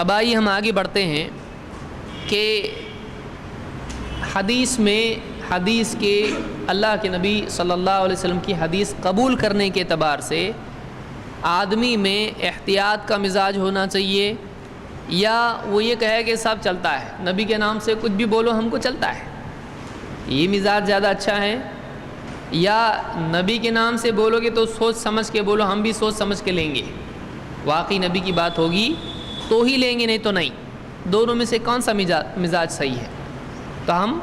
اب آئیے ہم آگے بڑھتے ہیں کہ حدیث کے اللہ کے نبی صلی اللہ علیہ وسلم کی حدیث قبول کرنے کے اعتبار سے آدمی میں احتیاط کا مزاج ہونا چاہیے، یا وہ یہ کہے کہ سب چلتا ہے، نبی کے نام سے کچھ بھی بولو ہم کو چلتا ہے، یہ مزاج زیادہ اچھا ہے؟ یا نبی کے نام سے بولو گے تو سوچ سمجھ کے بولو، ہم بھی سوچ سمجھ کے لیں گے، واقعی نبی کی بات ہوگی تو ہی لیں گے، نہیں تو نہیں؟ دونوں میں سے کون سا مزاج صحیح ہے؟ تو ہم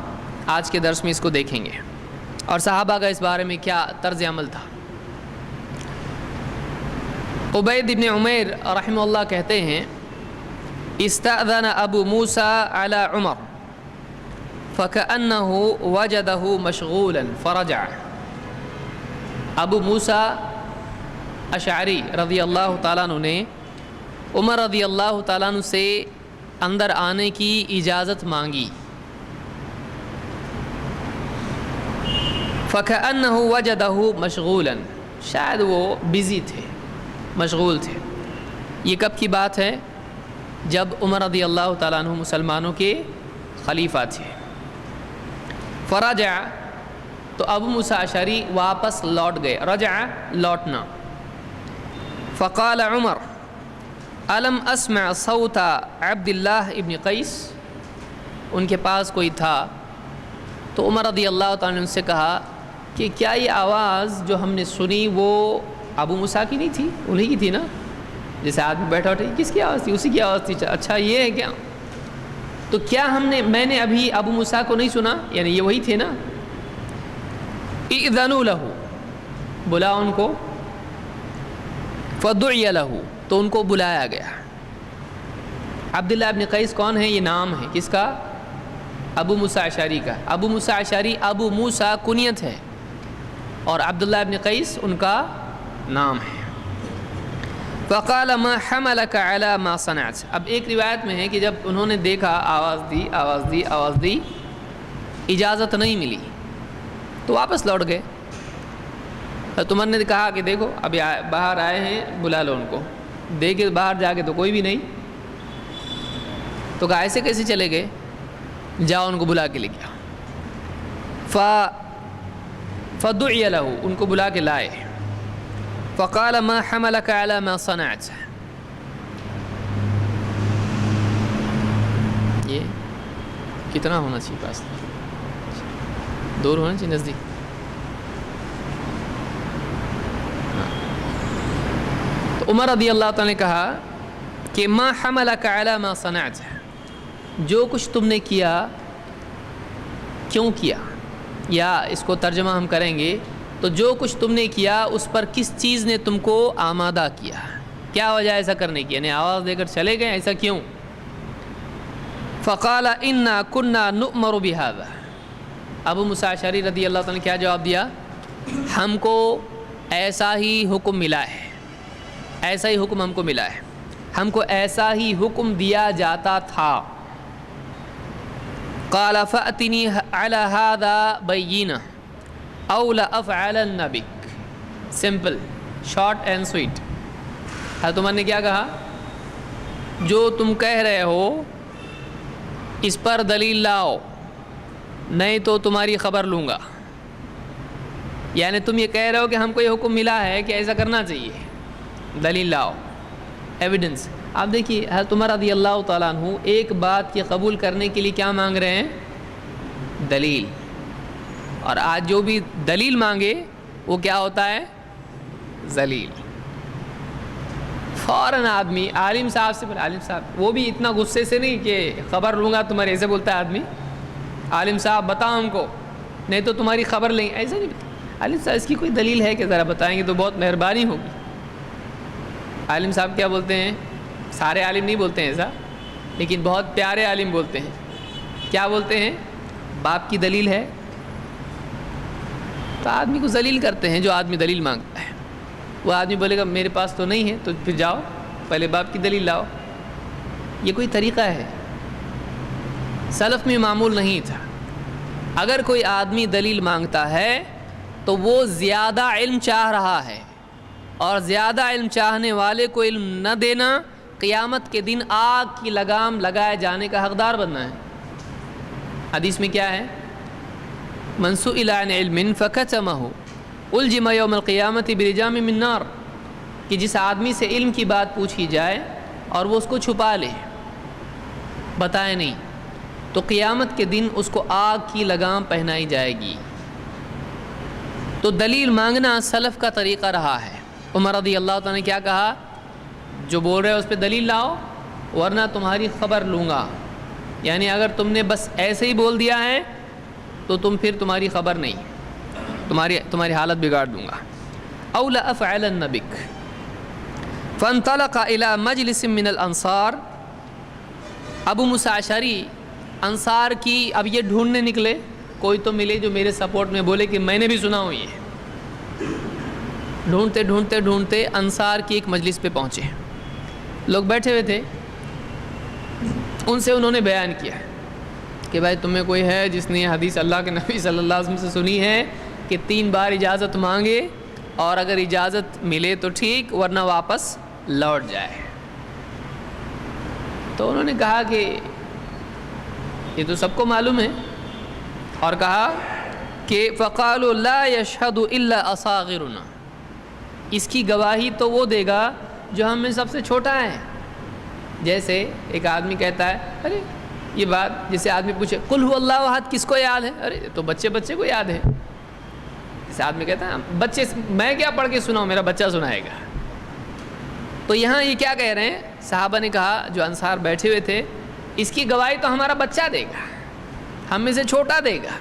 آج کے درس میں اس کو دیکھیں گے، اور صحابہ کا اس بارے میں کیا طرز عمل تھا۔ عبید بن عمیر رحمہ اللہ کہتے ہیں، استأذن ابو موسیٰ علی عمر فَكَأَنَّهُ وَجَدَهُ مَشْغُولًا فَرَجَعَ۔ ابو موسیٰ اشعری رضی اللہ تعالیٰ عنہ نے عمر رضی اللہ تعالیٰ عنہ سے اندر آنے کی اجازت مانگی۔ فَكَأَنَّهُ وَجَدَهُ مَشْغُولًا، شاید وہ بزی تھے، مشغول تھے۔ یہ کب کی بات ہے؟ جب عمر رضی اللہ تعالیٰ عنہ مسلمانوں کے خلیفہ تھے۔ فرجع، تو ابو موسیٰ اشعری واپس لوٹ گئے، رجع لوٹنا۔ فقال عمر الم اسمع صوت عبداللہ ابن قیس، ان کے پاس کوئی تھا، تو عمر رضی اللہ تعالیٰ عنہ سے کہا کہ کیا یہ آواز جو ہم نے سنی وہ ابو موسیٰ کی نہیں تھی؟ انہی کی تھی نا؟ جیسے آدمی بیٹھا اٹھے، کس کی آواز تھی؟ اسی کی آواز تھی۔ اچھا یہ ہے کیا؟ تو کیا میں نے ابھی ابو موسیٰ کو نہیں سنا؟ یعنی یہ وہی تھے نا؟ اِذَنُوا لَهُ، بلا ان کو، فَدُعِيَ لَهُ، تو ان کو بلایا گیا۔ عبداللہ ابن قیس کون ہے؟ یہ نام ہے کس کا؟ ابو موسیٰ اشعری کا۔ ابو موسیٰ اشعری ابو موسیٰ کنیت ہے، اور عبداللہ ابن قیس ان کا نام ہے۔ فَقَالَ مَا حَمَلَكَ عَلَى مَا صَنَعْتَ، اب ایک روایت میں ہے کہ جب انہوں نے دیکھا، آواز دی، اجازت نہیں ملی تو واپس لوٹ گئے۔ تو عمر نے کہا کہ دیکھو ابھی باہر آئے ہیں، بلا لو ان کو۔ دیکھے باہر جا کے تو کوئی بھی نہیں، تو کہا ایسے کیسے چلے گئے؟ جاؤ ان کو بلا کے لے گیا۔ فَدُعِيَ لَهُ، ان کو بلا کے لائے۔ فَقَالَ مَا حَمَلَكَ عَلَى مَا صَنَعْتَ، یہ کتنا ہونا چاہیے پاس؟ دور ہونا چاہیے، نزدیک؟ تو عمر رضی اللہ تعالیٰ نے کہا کہ ما حملک علی ما صنعت، جو کچھ تم نے کیا کیوں کیا، یا اس کو ترجمہ ہم کریں گے تو جو کچھ تم نے کیا اس پر کس چیز نے تم کو آمادہ کیا، کیا وجہ ایسا کرنے کی، یعنی آواز دے کر چلے گئے، ایسا کیوں؟ فقال انا كنا نؤمر بهذا، ابو موسیٰ اشعری رضی اللہ تعالیٰ نے کیا جواب دیا؟ ہم کو ایسا ہی حکم ملا ہے، ایسا ہی حکم ہم کو ملا ہے، ہم کو ایسا ہی حکم دیا جاتا تھا۔ قال فأتنی علی هذا بینہ او لأفعلن بک، سمپل، شارٹ اینڈ سویٹ۔ حضرت عمر نے کیا کہا؟ جو تم کہہ رہے ہو اس پر دلیل لاؤ، نہیں تو تمہاری خبر لوں گا۔ یعنی تم یہ کہہ رہے ہو کہ ہم کو یہ حکم ملا ہے کہ ایسا کرنا چاہیے، دلیل لاؤ، ایویڈنس۔ آپ دیکھیے حضرت عمر رضی اللہ تعالیٰ عنہ ایک بات کے قبول کرنے کے لیے کیا مانگ رہے ہیں؟ دلیل۔ اور آج جو بھی دلیل مانگے وہ کیا ہوتا ہے؟ ذلیل۔ فوراً آدمی عالم صاحب سے بولے، عالم صاحب، وہ بھی اتنا غصے سے نہیں کہ خبر لوں گا تمہارے، ایسے بولتا ہے آدمی، عالم صاحب بتاؤ ہم کو، نہیں تو تمہاری خبر لیں، ایسا نہیں بتا۔ عالم صاحب اس کی کوئی دلیل ہے کہ ذرا بتائیں گے تو بہت مہربانی ہوگی۔ عالم صاحب کیا بولتے ہیں؟ سارے عالم نہیں بولتے ہیں ایسا، لیکن بہت پیارے عالم بولتے ہیں۔ کیا بولتے ہیں؟ باپ کی دلیل ہے، تو آدمی کو ذلیل کرتے ہیں۔ جو آدمی دلیل مانگتا ہے وہ آدمی بولے گا میرے پاس تو نہیں ہے، تو پھر جاؤ پہلے باپ کی دلیل لاؤ۔ یہ کوئی طریقہ ہے؟ سلف میں معمول نہیں تھا۔ اگر کوئی آدمی دلیل مانگتا ہے تو وہ زیادہ علم چاہ رہا ہے، اور زیادہ علم چاہنے والے کو علم نہ دینا قیامت کے دن آگ کی لگام لگائے جانے کا حقدار بننا ہے۔ حدیث میں کیا ہے؟ من سئل عن علم فکتمہ الجم یوم القیامت بلجام من نار، کہ جس آدمی سے علم کی بات پوچھی جائے اور وہ اس کو چھپا لے، بتائے نہیں، تو قیامت کے دن اس کو آگ کی لگام پہنائی جائے گی۔ تو دلیل مانگنا سلف کا طریقہ رہا ہے۔ عمر رضی اللہ تعالیٰ نے کیا کہا؟ جو بول رہے ہو اس پہ دلیل لاؤ ورنہ تمہاری خبر لوں گا، یعنی اگر تم نے بس ایسے ہی بول دیا ہے تو تمہاری خبر نہیں، تمہاری حالت بگاڑ دوں گا۔ او لأفعلن بک فانطلق الى مجلس من الانصار، ابو موسیٰ اشعری انصار کی اب یہ ڈھونڈنے نکلے، کوئی تو ملے جو میرے سپورٹ میں بولے کہ میں نے بھی سنا ہوں۔ یہ ڈھونڈتے ڈھونڈتے ڈھونڈتے انصار کی ایک مجلس پہ پہنچے، لوگ بیٹھے ہوئے تھے، ان سے انہوں نے بیان کیا کہ بھائی تم میں کوئی ہے جس نے یہ حدیث اللہ کے نبی صلی اللہ علیہ وسلم سے سنی ہے کہ 3 بار اجازت مانگے اور اگر اجازت ملے تو ٹھیک ورنہ واپس لوٹ جائے۔ تو انہوں نے کہا کہ یہ تو سب کو معلوم ہے، اور کہا کہ فقالوا لا يشهد الا اصاغرنا، اس کی گواہی تو وہ دے گا جو ہم میں سب سے چھوٹا ہے۔ جیسے ایک آدمی کہتا ہے ارے یہ بات، جیسے آدمی پوچھے قل هو اللہ احد کس کو یاد ہے؟ ارے تو بچے کو یاد ہے۔ جیسے آدمی کہتا ہے بچے، میں کیا پڑھ کے سناؤں، میرا بچہ سنائے گا۔ تو یہاں یہ کیا کہہ رہے ہیں؟ صحابہ نے کہا، جو انصار بیٹھے ہوئے تھے، اس کی گواہی تو ہمارا بچہ دے گا، ہم میں سے چھوٹا دے گا۔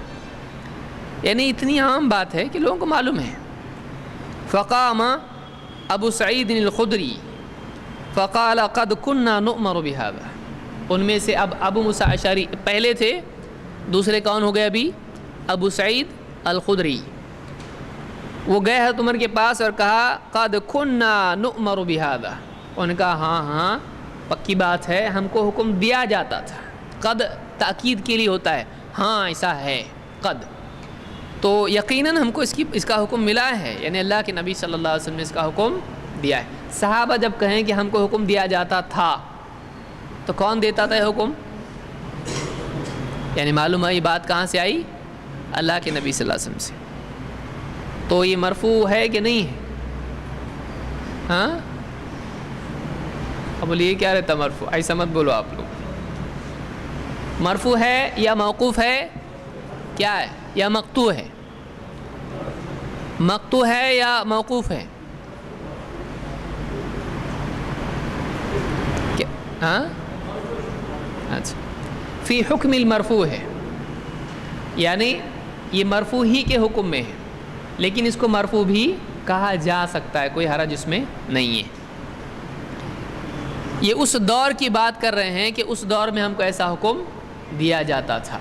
یعنی اتنی عام بات ہے کہ لوگوں کو معلوم ہے۔ فقام ابو سعید الخدری فقال قد كنا نؤمر بهذا، ان میں سے اب ابو موسیٰ اشعری پہلے تھے، دوسرے کون ہو گئے ابھی؟ ابو سعید الخدری۔ وہ گئے حضرت عمر کے پاس اور کہا قد كنا نؤمر بهذا، انہوں نے کہا ہاں پکی بات ہے، ہم کو حکم دیا جاتا تھا۔ قد تاکید کے لیے ہوتا ہے، ہاں ایسا ہے قد، تو یقیناً ہم کو اس کا حکم ملا ہے، یعنی اللہ کے نبی صلی اللہ علیہ وسلم نے اس کا حکم دیا ہے۔ صحابہ جب کہیں کہ ہم کو حکم دیا جاتا تھا تو کون دیتا تھا یہ حکم؟ یعنی معلوم ہے یہ بات کہاں سے آئی؟ اللہ کے نبی صلی اللہ علیہ وسلم سے۔ تو یہ مرفوع ہے کہ نہیں ہے؟ ہاں اب بولیے کیا رہتا مرفوع؟ ایسا مت بولو آپ لوگ۔ مرفوع ہے یا موقوف ہے؟ کیا ہے؟ یا مقطوع ہے؟ مقطوع ہے یا موقوف ہے؟ ہاں اچھا، فی حکم المرفوع ہے، یعنی یہ مرفوع ہی کے حکم میں ہے، لیکن اس کو مرفوع بھی کہا جا سکتا ہے، کوئی حرج اس میں نہیں ہے۔ یہ اس دور کی بات کر رہے ہیں کہ اس دور میں ہم کو ایسا حکم دیا جاتا تھا۔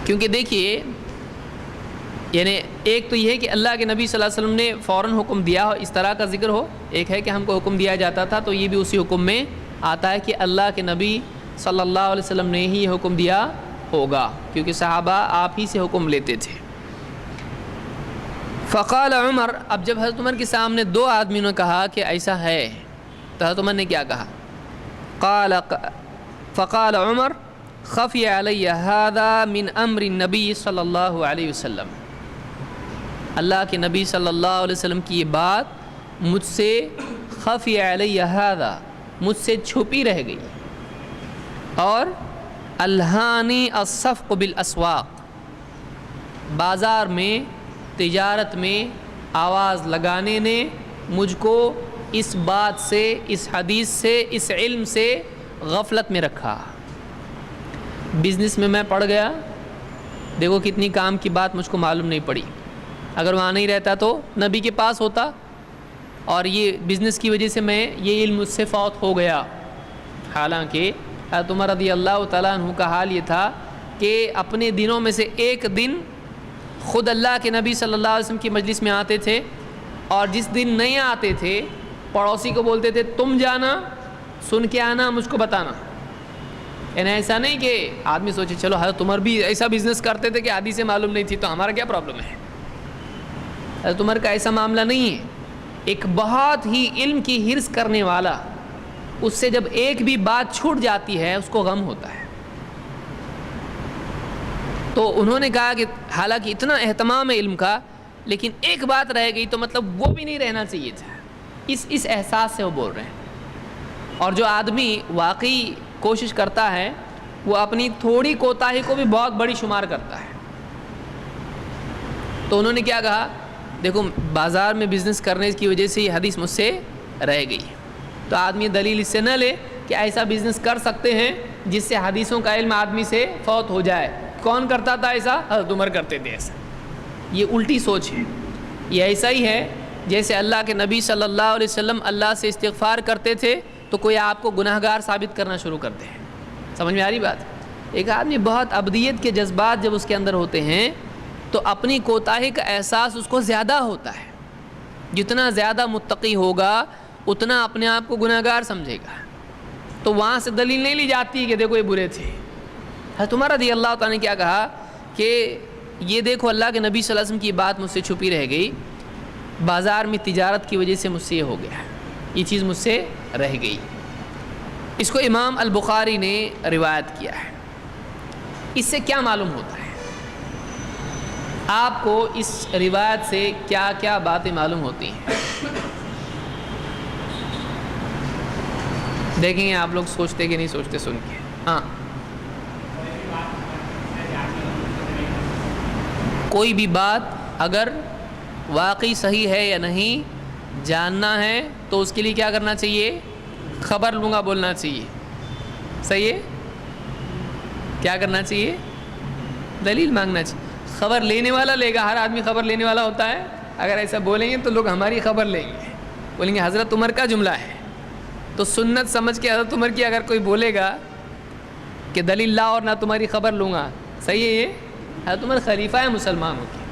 کیونکہ دیکھیے، یعنی ایک تو یہ ہے کہ اللہ کے نبی صلی اللہ علیہ وسلم نے فوراً حکم دیا ہو، اس طرح کا ذکر ہو، ایک ہے کہ ہم کو حکم دیا جاتا تھا، تو یہ بھی اسی حکم میں آتا ہے کہ اللہ کے نبی صلی اللہ علیہ وسلم نے ہی یہ حکم دیا ہوگا، کیونکہ صحابہ آپ ہی سے حکم لیتے تھے۔ فقال عمر، اب جب حضرت عمر کے سامنے 2 آدمیوں نے کہا کہ ایسا ہے، تو حضرت عمر نے کیا کہا؟ فقال عمر خفی علی هذا من امر النبی صلی اللہ علیہ وسلم، اللہ کے نبی صلی اللہ علیہ وسلم کی یہ بات مجھ سے خفی علی هذا، مجھ سے چھپی رہ گئی، اور الہانی الصفق بالاسواق، بازار میں تجارت میں آواز لگانے نے مجھ کو اس بات سے، اس حدیث سے، اس علم سے غفلت میں رکھا۔ بزنس میں پڑ گیا، دیکھو کتنی کام کی بات مجھ کو معلوم نہیں پڑی، اگر وہاں نہیں رہتا تو نبی کے پاس ہوتا، اور یہ بزنس کی وجہ سے یہ علم مجھ سے فوت ہو گیا۔ حالانکہ حضرت عمر رضی اللہ تعالیٰ عنہ کا حال یہ تھا کہ اپنے دنوں میں سے ایک دن خود اللہ کے نبی صلی اللہ علیہ وسلم کی مجلس میں آتے تھے، اور جس دن نہیں آتے تھے پڑوسی کو بولتے تھے تم جانا، سن کے آنا، مجھ کو بتانا۔ یعنی ایسا نہیں کہ آدمی سوچے چلو حضرت عمر بھی ایسا بزنس کرتے تھے کہ حدیث سے معلوم نہیں تھی تو ہمارا کیا پرابلم ہے۔ حضرت عمر کا ایسا معاملہ نہیں ہے، ایک بہت ہی علم کی حرص کرنے والا، اس سے جب ایک بھی بات چھوٹ جاتی ہے اس کو غم ہوتا ہے۔ تو انہوں نے کہا کہ حالانکہ اتنا اہتمام ہے علم کا، لیکن ایک بات رہ گئی تو مطلب وہ بھی نہیں رہنا چاہیے تھا۔ اس احساس سے وہ بول رہے ہیں۔ اور جو آدمی واقعی کوشش کرتا ہے وہ اپنی تھوڑی کوتاہی کو بھی بہت بڑی شمار کرتا ہے۔ تو انہوں نے کیا کہا، دیکھو بازار میں بزنس کرنے کی وجہ سے یہ حدیث مجھ سے رہ گئی، تو آدمی دلیل اس سے نہ لے کہ ایسا بزنس کر سکتے ہیں جس سے حدیثوں کا علم آدمی سے فوت ہو جائے۔ کون کرتا تھا ایسا؟ حضرت عمر کرتے تھے ایسا۔ یہ الٹی سوچ ہے۔ یہ ایسا ہی ہے جیسے اللہ کے نبی صلی اللہ علیہ وسلم اللہ سے استغفار کرتے تھے تو کوئی آپ کو گناہ گار ثابت کرنا شروع کرتے ہیں۔ سمجھ میں آ رہی بات؟ ایک آدمی بہت ابدیت کے جذبات جب اس کے اندر ہوتے ہیں تو اپنی کوتاہی کا احساس اس کو زیادہ ہوتا ہے۔ جتنا زیادہ متقی ہوگا اتنا اپنے آپ کو گناہ گار سمجھے گا۔ تو وہاں سے دلیل نہیں لی جاتی کہ دیکھو یہ برے تھے۔ حضرت عمر رضی اللہ تعالیٰ نے کیا کہا کہ یہ دیکھو اللہ کے نبی صلی اللہ علیہ وسلم کی بات مجھ سے چھپی رہ گئی، بازار میں تجارت کی وجہ سے مجھ سے یہ ہو گیا، یہ چیز مجھ سے رہ گئی۔ اس کو امام البخاری نے روایت کیا ہے۔ اس سے کیا معلوم ہوتا ہے؟ آپ کو اس روایت سے کیا کیا باتیں معلوم ہوتی ہیں؟ دیکھیں آپ لوگ سوچتے کہ نہیں سوچتے سن کے؟ ہاں، کوئی بھی بات اگر واقعی صحیح ہے یا نہیں جاننا ہے تو اس کے لیے کیا کرنا چاہیے؟ خبر لوں گا بولنا چاہیے۔ صحیح ہے؟ کیا کرنا چاہیے؟ دلیل مانگنا چاہیے۔ خبر لینے والا لے گا، ہر آدمی خبر لینے والا ہوتا ہے۔ اگر ایسا بولیں گے تو لوگ ہماری خبر لیں گے، بولیں گے حضرت عمر کا جملہ ہے، تو سنت سمجھ کے حضرت عمر کی اگر کوئی بولے گا کہ دلیل لا اور نہ تمہاری خبر لوں گا، صحیح ہے؟ یہ حضرت عمر خلیفہ ہے مسلمانوں کے،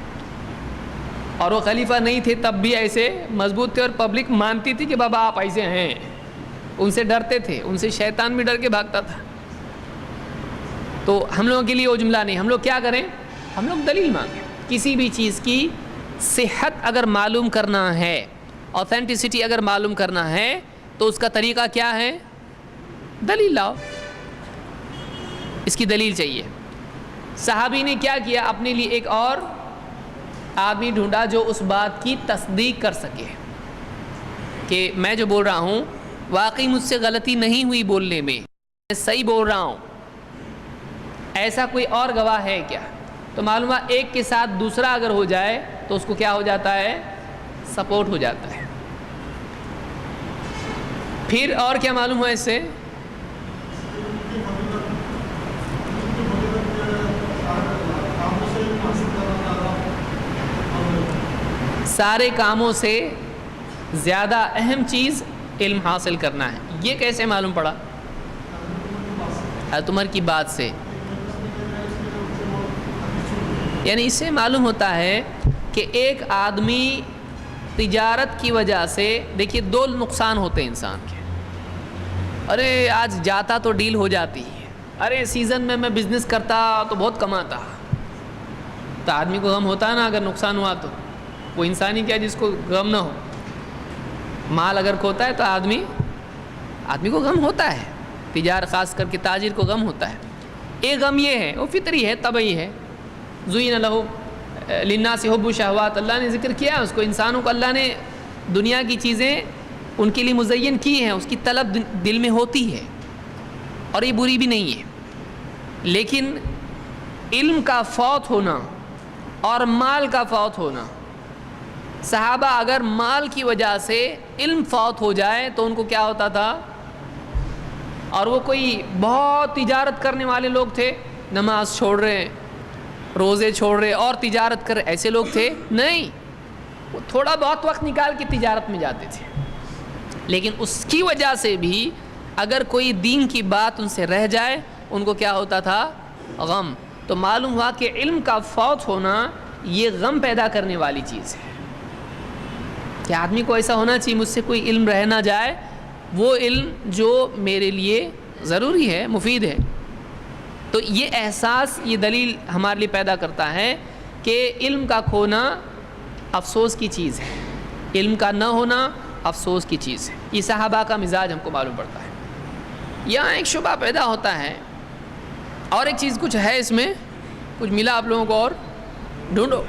اور وہ خلیفہ نہیں تھے تب بھی ایسے مضبوط تھے، اور پبلک مانتی تھی کہ بابا آپ ایسے ہیں، ان سے ڈرتے تھے، ان سے شیطان بھی ڈر کے بھاگتا تھا۔ تو ہم لوگوں کے لیے وہ جملہ نہیں۔ ہم لوگ کیا کریں؟ ہم لوگ دلیل مانگیں۔ کسی بھی چیز کی صحت اگر معلوم کرنا ہے، اوتھینٹسٹی اگر معلوم کرنا ہے تو اس کا طریقہ کیا ہے؟ دلیل لاؤ، اس کی دلیل چاہیے۔ صحابی نے کیا کیا؟ اپنے لیے ایک اور آدمی ڈھونڈا جو اس بات کی تصدیق کر سکے کہ میں جو بول رہا ہوں واقعی مجھ سے غلطی نہیں ہوئی بولنے میں صحیح بول رہا ہوں، ایسا کوئی اور گواہ ہے کیا؟ تو معلوم ہے ایک کے ساتھ دوسرا اگر ہو جائے تو اس کو کیا ہو جاتا ہے؟ سپورٹ ہو جاتا ہے۔ پھر اور کیا معلوم ہوا اس سے؟ سارے کاموں سے زیادہ اہم چیز علم حاصل کرنا ہے۔ یہ کیسے معلوم پڑا؟ حضرت عمر کی بات سے، یعنی اس سے معلوم ہوتا ہے کہ ایک آدمی تجارت کی وجہ سے، دیکھیے دو نقصان ہوتے ہیں انسان کے۔ ارے آج جاتا تو ڈیل ہو جاتی ہے، ارے سیزن میں بزنس کرتا تو بہت کماتا، تو آدمی کو غم ہوتا ہے نا اگر نقصان ہوا تو۔ وہ انسانی کیا جس کو غم نہ ہو؟ مال اگر کھوتا ہے تو آدمی کو غم ہوتا ہے، خاص کر کے تاجر کو غم ہوتا ہے۔ ایک غم یہ ہے، وہ فطری ہے، طبعی ہے۔ زُیِّنَ لَهُ لِلنَّاسِ حُبُّ الشَّهَوَاتِ، اللہ نے ذکر کیا اس کو، انسانوں کو اللہ نے دنیا کی چیزیں ان کے لیے مزین کی ہیں، اس کی طلب دل میں ہوتی ہے، اور یہ بری بھی نہیں ہے۔ لیکن علم کا فوت ہونا اور مال کا فوت ہونا، صحابہ اگر مال کی وجہ سے علم فوت ہو جائے تو ان کو کیا ہوتا تھا؟ اور وہ کوئی بہت تجارت کرنے والے لوگ تھے، نماز چھوڑ رہے، روزے چھوڑ رہے اور تجارت کر رہے، ایسے لوگ تھے نہیں، وہ تھوڑا بہت وقت نکال کے تجارت میں جاتے تھے، لیکن اس کی وجہ سے بھی اگر کوئی دین کی بات ان سے رہ جائے ان کو کیا ہوتا تھا؟ غم۔ تو معلوم ہوا کہ علم کا فوت ہونا یہ غم پیدا کرنے والی چیز ہے، کہ آدمی کو ایسا ہونا چاہیے مجھ سے کوئی علم رہ نہ جائے، وہ علم جو میرے لیے ضروری ہے، مفید ہے۔ تو یہ احساس، یہ دلیل ہمارے لیے پیدا کرتا ہے کہ علم کا کھونا افسوس کی چیز ہے، علم کا نہ ہونا افسوس کی چیز ہے. یہ صحابہ کا مزاج ہم کو معلوم پڑتا ہے. یہاں ایک شبہ پیدا ہوتا ہے اور ایک چیز کچھ ہے اس میں, کچھ ملا آپ لوگوں کو اور ڈھونڈو.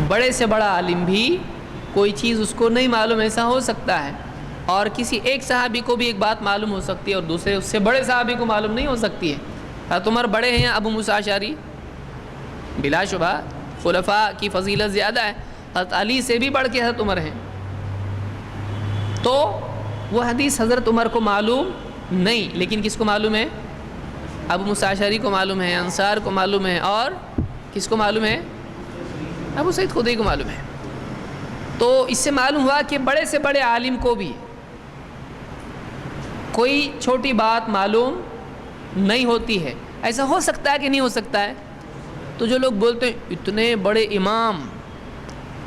بڑے سے بڑا عالم بھی کوئی چیز اس کو نہیں معلوم, ایسا ہو سکتا ہے. اور کسی ایک صحابی کو بھی ایک بات معلوم ہو سکتی ہے اور دوسرے اس سے بڑے صحابی کو معلوم نہیں ہو سکتی ہے. حضرت عمر بڑے ہیں ابو موسیٰ اشعری, بلا شبہ خلفاء کی فضیلت زیادہ ہے, حضرت علی سے بھی بڑھ کے حضرت عمر ہیں. تو وہ حدیث حضرت عمر کو معلوم نہیں, لیکن کس کو معلوم ہے؟ ابو موسیٰ اشعری کو معلوم ہے, انصار کو معلوم ہے, اور کس کو معلوم ہے؟ ابو سعید خدری کو معلوم ہے. تو اس سے معلوم ہوا کہ بڑے سے بڑے عالم کو بھی کوئی چھوٹی بات معلوم نہیں ہوتی ہے. ایسا ہو سکتا ہے کہ نہیں ہو سکتا ہے؟ تو جو لوگ بولتے ہیں اتنے بڑے امام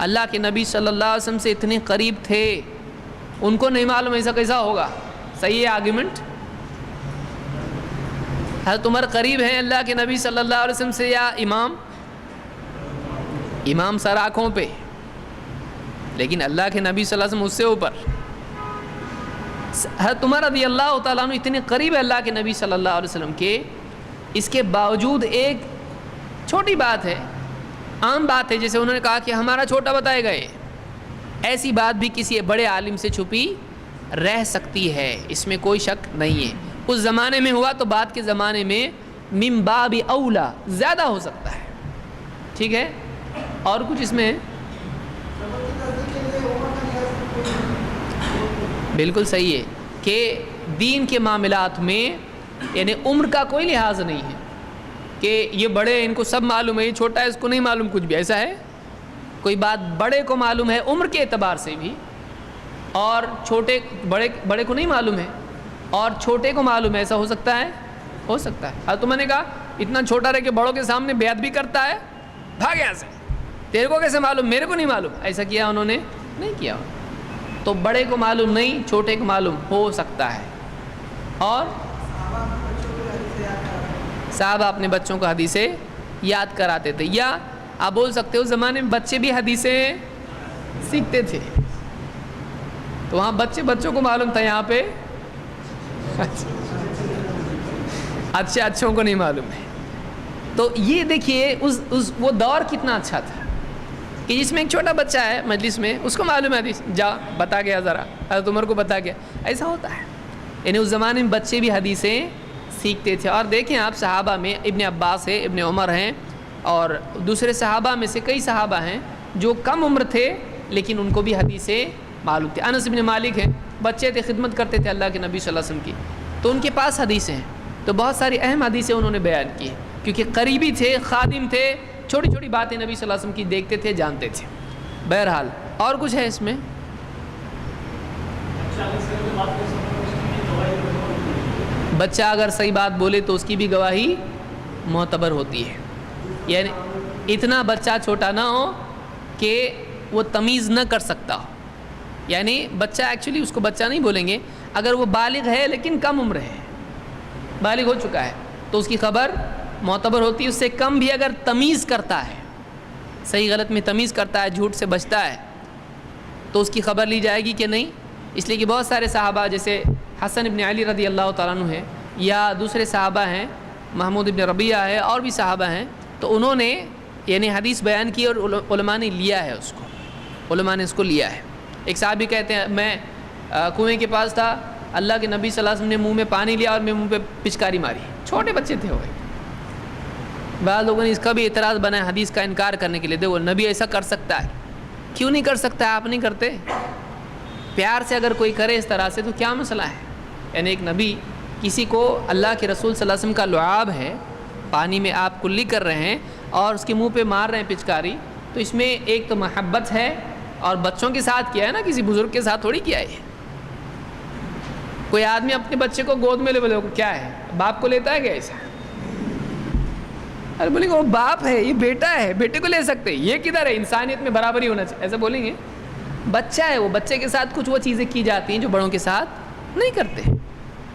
اللہ کے نبی صلی اللہ علیہ وسلم سے اتنے قریب تھے, ان کو نہیں معلوم, ایسا کیسا ہوگا؟ صحیح ہے آرگیومنٹ؟ حضرت عمر قریب ہیں اللہ کے نبی صلی اللہ علیہ وسلم سے یا امام سر آنکھوں پہ, لیکن اللہ کے نبی صلی اللہ علیہ وسلم اس سے اوپر. حضرت عمر رضی اللہ تعالیٰ عنہ اتنے قریب ہے اللہ کے نبی صلی اللہ علیہ وسلم کے, اس کے باوجود ایک چھوٹی بات ہے, عام بات ہے, جیسے انہوں نے کہا کہ ہمارا چھوٹا بتائے گئے, ایسی بات بھی کسی بڑے عالم سے چھپی رہ سکتی ہے, اس میں کوئی شک نہیں ہے. اس زمانے میں ہوا تو بعد کے زمانے میں من باب اولا زیادہ ہو سکتا ہے. ٹھیک ہے, اور کچھ اس میں بالکل صحیح ہے کہ دین کے معاملات میں یعنی عمر کا کوئی لحاظ نہیں ہے کہ یہ بڑے ان کو سب معلوم ہے, یہ چھوٹا ہے اس کو نہیں معلوم کچھ بھی. ایسا ہے کوئی بات بڑے کو معلوم ہے عمر کے اعتبار سے بھی, اور چھوٹے بڑے کو نہیں معلوم ہے, اور چھوٹے کو معلوم ہے, ایسا ہو سکتا ہے؟ ہو سکتا ہے. اور تم نے کہا اتنا چھوٹا رہ کے بڑوں کے سامنے بیعت بھی کرتا ہے, بھاگ یہاں سے, تیرے کو کیسے معلوم, میرے کو نہیں معلوم. ایسا کیا انہوں نے نہیں کیا. تو بڑے کو معلوم نہیں, چھوٹے کو معلوم ہو سکتا ہے. اور صاحب اپنے بچوں کو حدیثیں یاد کراتے تھے, یا آپ بول سکتے ہو اس زمانے میں بچے بھی حدیثیں سیکھتے تھے, تو وہاں بچوں کو معلوم تھا, یہاں پہ اچھوں کو نہیں معلوم ہے. تو یہ دیکھیے وہ دور کتنا اچھا تھا کہ جس میں ایک چھوٹا بچہ ہے مجلس میں, اس کو معلوم ہے حدیث, جا بتا گیا ذرا, حضرت عمر کو بتا گیا. ایسا ہوتا ہے, یعنی اس زمانے میں بچے بھی حدیثیں سیکھتے تھے. اور دیکھیں آپ صحابہ میں ابن عباس ہے, ابن عمر ہیں, اور دوسرے صحابہ میں سے کئی صحابہ ہیں جو کم عمر تھے لیکن ان کو بھی حدیثیں معلوم تھے. انس بن مالک ہیں, بچے تھے, خدمت کرتے تھے اللہ کے نبی صلی اللہ علیہ وسلم کی, تو ان کے پاس حدیثیں ہیں. تو بہت ساری اہم حدیثیں انہوں نے بیان کی کیونکہ قریبی تھے, خادم تھے, چھوٹی چھوٹی باتیں نبی صلی اللہ علیہ وسلم کی دیکھتے تھے, جانتے تھے. بہرحال اور کچھ ہے اس میں؟ بچہ اگر صحیح بات بولے تو اس کی بھی گواہی معتبر ہوتی ہے. یعنی اتنا بچہ چھوٹا نہ ہو کہ وہ تمیز نہ کر سکتا ہو. یعنی بچہ ایکچولی اس کو بچہ نہیں بولیں گے, اگر وہ بالغ ہے لیکن کم عمر ہے, بالغ ہو چکا ہے, تو اس کی خبر معتبر ہوتی ہے. اس سے کم بھی اگر تمیز کرتا ہے, صحیح غلط میں تمیز کرتا ہے, جھوٹ سے بچتا ہے, تو اس کی خبر لی جائے گی کہ نہیں. اس لیے کہ بہت سارے صحابہ جیسے حسن ابن علی رضی اللہ تعالیٰ عنہ ہیں, یا دوسرے صحابہ ہیں, محمود ابن ربیعہ ہے, اور بھی صحابہ ہیں, تو انہوں نے یعنی حدیث بیان کی اور علماء نے لیا ہے اس کو, علماء نے اس کو لیا ہے. ایک صحابی کہتے ہیں میں کنویں کے پاس تھا, اللہ کے نبی صلی اللہ علیہ وسلم نے منہ میں پانی لیا اور میں منہ پہ پچکاری ماری. چھوٹے بچے تھے وہ. بعض لوگوں نے اس کا بھی اعتراض بنایا حدیث کا انکار کرنے کے لیے. دیکھو نبی ایسا کر سکتا ہے, کیوں نہیں کر سکتا ہے, آپ نہیں کرتے؟ پیار سے اگر کوئی کرے اس طرح سے تو کیا مسئلہ ہے؟ یعنی ایک نبی کسی کو, اللہ کے رسول صلی اللہ علیہ وسلم کا لعاب ہے, پانی میں آپ کلی کر رہے ہیں اور اس کے منہ پہ مار رہے ہیں پچکاری, تو اس میں ایک تو محبت ہے, اور بچوں کے ساتھ کیا ہے نا, کسی بزرگ کے ساتھ تھوڑی کیا ہے. کوئی آدمی اپنے بچے کو گود میں لے بولے کیا ہے, باپ کو لیتا ہے کیا ایسا؟ ارے بولیں گے وہ باپ ہے, یہ بیٹا ہے, بیٹے کو لے سکتے, یہ کدھر ہے, انسانیت میں برابری ہونا چاہیے, ایسا بولیں گے؟ بچہ ہے وہ, بچے کے ساتھ کچھ وہ چیزیں کی جاتی ہیں جو بڑوں کے ساتھ نہیں کرتے,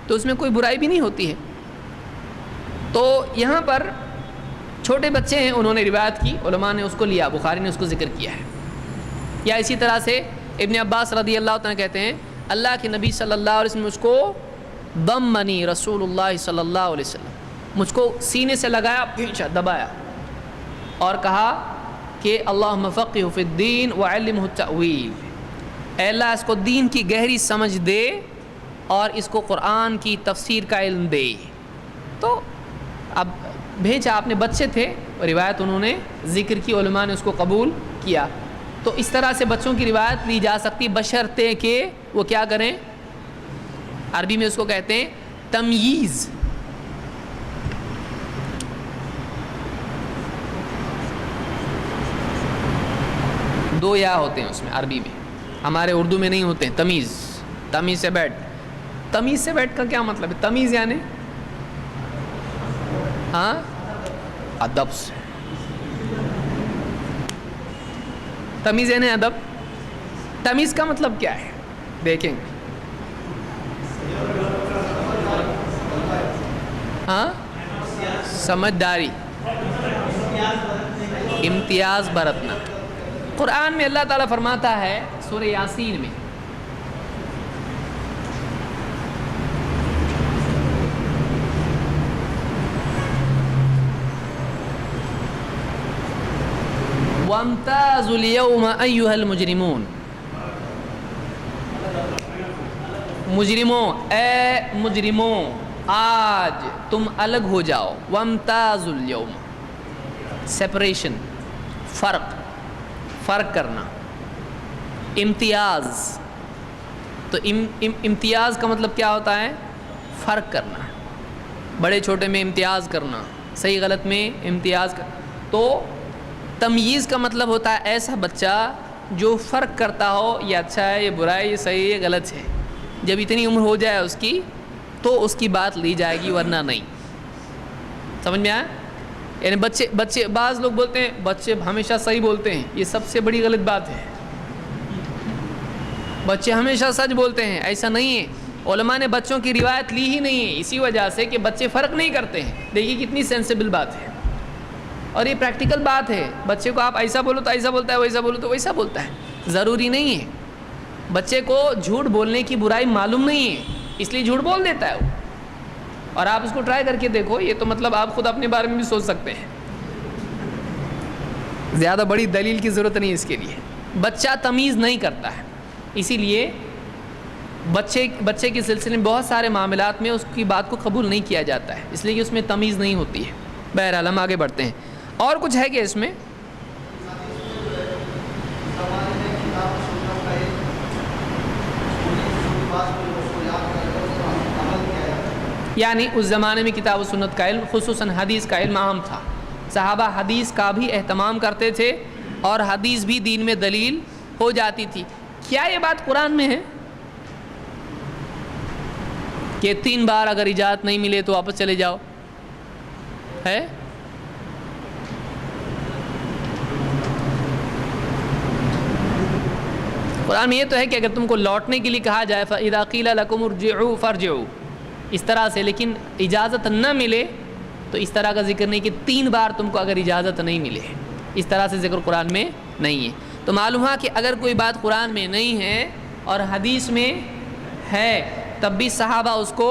تو اس میں کوئی برائی بھی نہیں ہوتی ہے. تو یہاں پر چھوٹے بچے ہیں، انہوں نے روایت کی، علماء نے اس کو لیا، بخاری نے اس کو ذکر کیا ہے۔ یا اسی طرح سے ابن عباس رضی اللہ عنہ کہتے ہیں اللہ کے نبی صلی اللہ علیہ وسلم مجھ کو ضمنی رسول اللہ صلی اللہ علیہ وسلم، مجھ کو سینے سے لگایا، کھینچا، دبایا اور کہا کہ اللہم فقہہ فی الدین وعلمہ التأویل، اے اللہ اس کو دین کی گہری سمجھ دے اور اس کو قرآن کی تفسیر کا علم دے۔ تو اب بھیجا، آپ نے بچے تھے، روایت انہوں نے ذکر کی، علماء نے اس کو قبول کیا۔ تو اس طرح سے بچوں کی روایت لی جا سکتی بشرطے کہ وہ کیا کریں، عربی میں اس کو کہتے ہیں تمییز۔ دو یا ہوتے ہیں اس میں عربی میں، ہمارے اردو میں نہیں ہوتے ہیں۔ تمیز، تمیز سے بیٹھ، تمیز سے بیٹھ کا کیا مطلب ہے؟ تمیز یعنی ہاں ادب سے، تمیز یعنی ادب۔ تمیز کا مطلب کیا ہے دیکھیں گے، ہاں سمجھداری، امتیاز برتنا۔ قرآن میں اللہ تعالیٰ فرماتا ہے سورہ یاسین میں، وَامْتَازُوا الْيَوْمَ أَيُّهَا الْمُجْرِمُونَ، مجرموں، اے مجرموں آج تم الگ ہو جاؤ۔ وَامْتَازُوا الْيَوْمَ، سیپریشن، فرق کرنا، امتیاز۔ تو امتیاز کا مطلب کیا ہوتا ہے؟ فرق کرنا، بڑے چھوٹے میں امتیاز کرنا، صحیح غلط میں امتیاز کرنا۔ تو تمییز کا مطلب ہوتا ہے ایسا بچہ جو فرق کرتا ہو، یہ اچھا ہے، یہ برا ہے، یہ صحیح ہے، یہ غلط ہے۔ جب اتنی عمر ہو جائے اس کی تو اس کی بات لی جائے گی، ورنہ نہیں۔ سمجھ میں آیا؟ یعنی بچے بعض لوگ بولتے ہیں بچے ہمیشہ صحیح بولتے ہیں، یہ سب سے بڑی غلط بات ہے۔ بچے ہمیشہ سچ بولتے ہیں، ایسا نہیں ہے۔ علماء نے بچوں کی روایت لی ہی نہیں ہے اسی وجہ سے کہ بچے فرق نہیں کرتے ہیں۔ دیکھیے کتنی سینسیبل بات ہے، اور یہ پریکٹیکل بات ہے۔ بچے کو آپ ایسا بولو تو ایسا بولتا ہے، ویسا بولو تو ویسا بولتا ہے، ضروری نہیں ہے۔ بچے کو جھوٹ بولنے کی برائی معلوم نہیں ہے، اس لیے جھوٹ بول دیتا ہے وہ۔ اور آپ اس کو ٹرائی کر کے دیکھو، یہ تو مطلب آپ خود اپنے بارے میں بھی سوچ سکتے ہیں، زیادہ بڑی دلیل کی ضرورت نہیں اس کے لیے۔ بچہ تمیز نہیں کرتا ہے، اسی لیے بچے کے سلسلے میں بہت سارے معاملات میں اس کی بات کو قبول نہیں کیا جاتا ہے، اس لیے کہ اس میں تمیز نہیں ہوتی ہے۔ بہرحال ہم آگے بڑھتے ہیں، اور کچھ ہے کہ اس میں یعنی اس زمانے میں کتاب و سنت کا علم، خصوصاً حدیث کا علم عام تھا۔ صحابہ حدیث کا بھی اہتمام کرتے تھے اور حدیث بھی دین میں دلیل ہو جاتی تھی۔ کیا یہ بات قرآن میں ہے کہ 3 بار اگر اجازت نہیں ملے تو واپس چلے جاؤ؟ ہے؟ قرآن میں یہ تو ہے کہ اگر تم کو لوٹنے کے لیے کہا جائے فَإِذَا قِيلَ لَكُمُ ارْجِعُوا فَارْجِعُوا، اس طرح سے، لیکن اجازت نہ ملے تو اس طرح کا ذکر نہیں کہ 3 بار تم کو اگر اجازت نہیں ملے، اس طرح سے ذکر قرآن میں نہیں ہے۔ تو معلوم ہے کہ اگر کوئی بات قرآن میں نہیں ہے اور حدیث میں ہے تب بھی صحابہ اس کو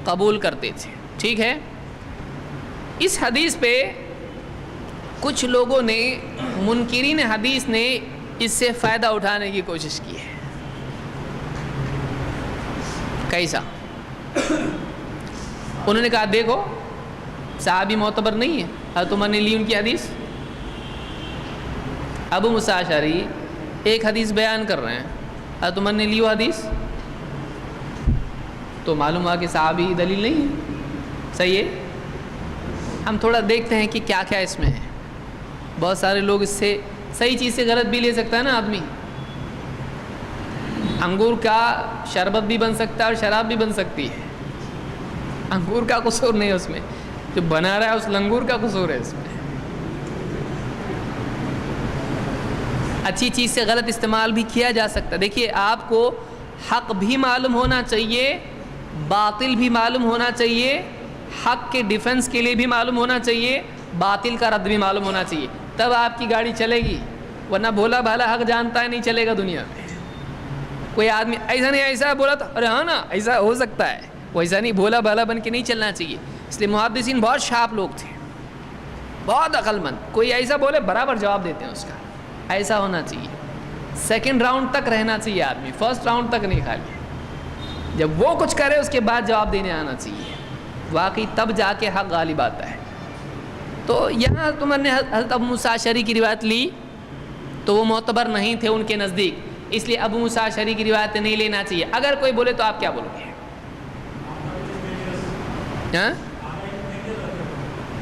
قبول کرتے تھے، ٹھیک ہے۔ اس حدیث پہ کچھ لوگوں نے، منکرین حدیث نے اس سے فائدہ اٹھانے کی کوشش کی ہے۔ کیسا؟ انہوں نے کہا دیکھو صحابی معتبر نہیں ہے، حضرت عمر نے لی ان کی حدیث، ابو موسیٰ اشعری ایک حدیث بیان کر رہے ہیں، حضرت عمر نے لی وہ حدیث، تو معلوم ہوا کہ صحابی دلیل نہیں ہے۔ صحیح ہے، ہم تھوڑا دیکھتے ہیں کہ کیا کیا اس میں ہے۔ بہت سارے لوگ اس سے صحیح چیز سے غلط بھی لے سکتا ہے نا آدمی۔ انگور کا شربت بھی بن سکتا ہے اور شراب بھی بن سکتی ہے، انگور کا قصور نہیں ہے اس میں، جو بنا رہا ہے اس لنگور کا قصور ہے اس میں۔ اچھی چیز سے غلط استعمال بھی کیا جا سکتا ہے۔ دیکھیے آپ کو حق بھی معلوم ہونا چاہیے، باطل بھی معلوم ہونا چاہیے، حق کے ڈیفنس کے لیے بھی معلوم ہونا چاہیے باطل کا رد بھی معلوم ہونا چاہیے، تب آپ کی گاڑی چلے گی، ورنہ بھولا بھالا حق جانتا ہے نہیں چلے گا دنیا میں۔ کوئی آدمی ایسا نہیں ایسا بولا تو ارے ہاں نا ایسا ہو سکتا ہے، وہ ایسا نہیں، بھولا بھالا بن کے نہیں چلنا چاہیے۔ اس لیے محدثین بہت شارپ لوگ تھے، بہت عقل مند، کوئی ایسا بولے برابر جواب دیتے ہیں اس کا، ایسا ہونا چاہیے۔ سیکنڈ راؤنڈ تک رہنا چاہیے آدمی، فرسٹ راؤنڈ تک نہیں خالی، جب وہ کچھ کرے اس کے بعد جواب دینے آنا چاہیے، واقعی تب جا کے حق غالب آتا ہے۔ تو یہاں تم نے حضرت ابو موسیٰ اشعری کی روایت لی تو وہ معتبر نہیں تھے ان کے نزدیک، اس لیے ابو موسیٰ اشعری کی روایت نہیں لینا چاہیے۔ اگر کوئی بولے تو آپ کیا بولو گے؟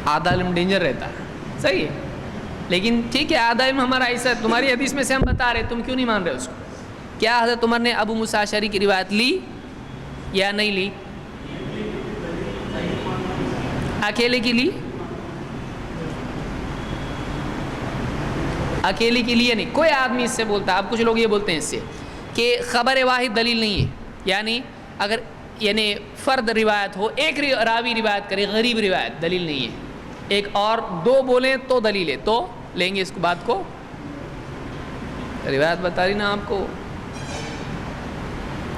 آدھا علم ڈینجر رہتا ہے، صحیح ہے، لیکن ٹھیک ہے آدھا علم ہمارا ایسا ہے، تمہاری حدیث میں سے ہم بتا رہے، تم کیوں نہیں مان رہے اس کو؟ کیا حضرت عمر نے ابو موسیٰ اشعری کی روایت لی یا نہیں لی؟ اکیلے کی لی؟ اکیلے کی لیے نہیں، کوئی آدمی اس سے بولتا ہے، اب کچھ لوگ یہ بولتے ہیں اس سے کہ خبر واحد دلیل نہیں ہے، یعنی اگر فرد روایت ہو، ایک راوی روایت کرے غریب روایت، دلیل نہیں ہے، ایک اور دو بولیں تو دلیل ہے، تو لیں گے اس کو بات کو؟ روایت بتا رہی نا آپ کو،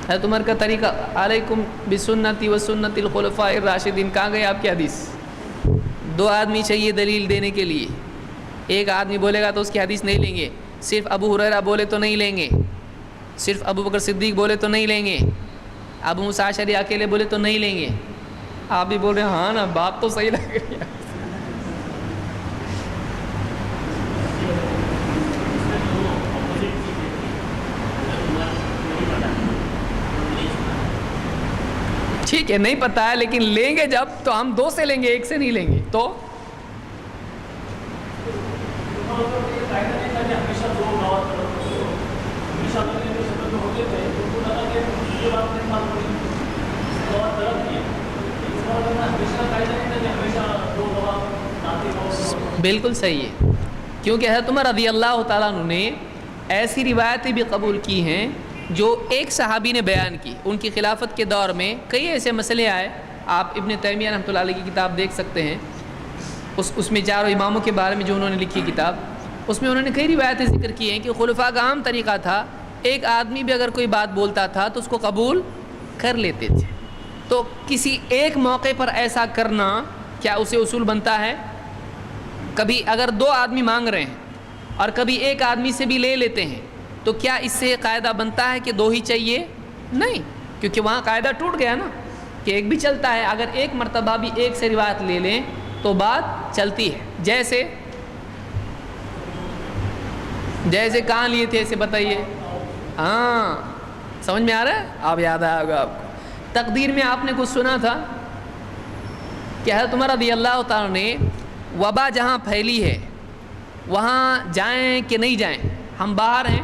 حضرت عمر کا طریقہ علیکم بسنتی و سنت الخلفاء الراشدین، کہاں گئے آپ کی حدیث؟ دو آدمی چاہیے دلیل دینے کے لیے، ایک آدمی بولے گا تو اس کی حدیث نہیں لیں گے، صرف ابو ہریرہ بولے تو نہیں لیں گے، صرف ابو بکر صدیق بولے تو نہیں لیں گے، ابو موسیٰ اشعری اکیلے بولے تو نہیں لیں گے۔ آپ بھی بول رہے ہیں ہاں نا بات تو صحیح لگ رہی ہے۔ ٹھیک ہے نہیں پتا ہے، لیکن لیں گے جب تو ہم دو سے لیں گے، ایک سے نہیں لیں گے، تو بالکل صحیح ہے، کیونکہ حضرت عمر رضی اللہ تعالیٰ عنہ نے ایسی روایتیں بھی قبول کی ہیں جو ایک صحابی نے بیان کی، ان کی خلافت کے دور میں کئی ایسے مسئلے آئے، آپ ابن تیمیہ رحمۃ اللہ علیہ کی کتاب دیکھ سکتے ہیں، اس میں چاروں اماموں کے بارے میں جو انہوں نے لکھی کتاب، اس میں انہوں نے کئی روایتیں ذکر کی ہیں کہ خلفاء کا عام طریقہ تھا، ایک آدمی بھی اگر کوئی بات بولتا تھا تو اس کو قبول کر لیتے تھے، تو کسی ایک موقع پر ایسا کرنا کیا اسے اصول بنتا ہے؟ کبھی اگر دو آدمی مانگ رہے ہیں اور کبھی ایک آدمی سے بھی لے لیتے ہیں تو کیا اس سے قاعدہ بنتا ہے کہ دو ہی چاہیے؟ نہیں، کیونکہ وہاں قاعدہ ٹوٹ گیا نا کہ ایک بھی چلتا ہے، اگر ایک مرتبہ بھی ایک سے روایت لے لیں تو بات چلتی ہے۔ جیسے کہاں لیے تھے اسے بتائیے؟ ہاں سمجھ میں آ رہا ہے؟ آپ یاد آئے ہوگا آپ کو، تقدیر میں آپ نے کچھ سنا تھا کہ حضرت عمر رضی اللہ تعالیٰ نے وبا جہاں پھیلی ہے وہاں جائیں کہ نہیں جائیں، ہم باہر ہیں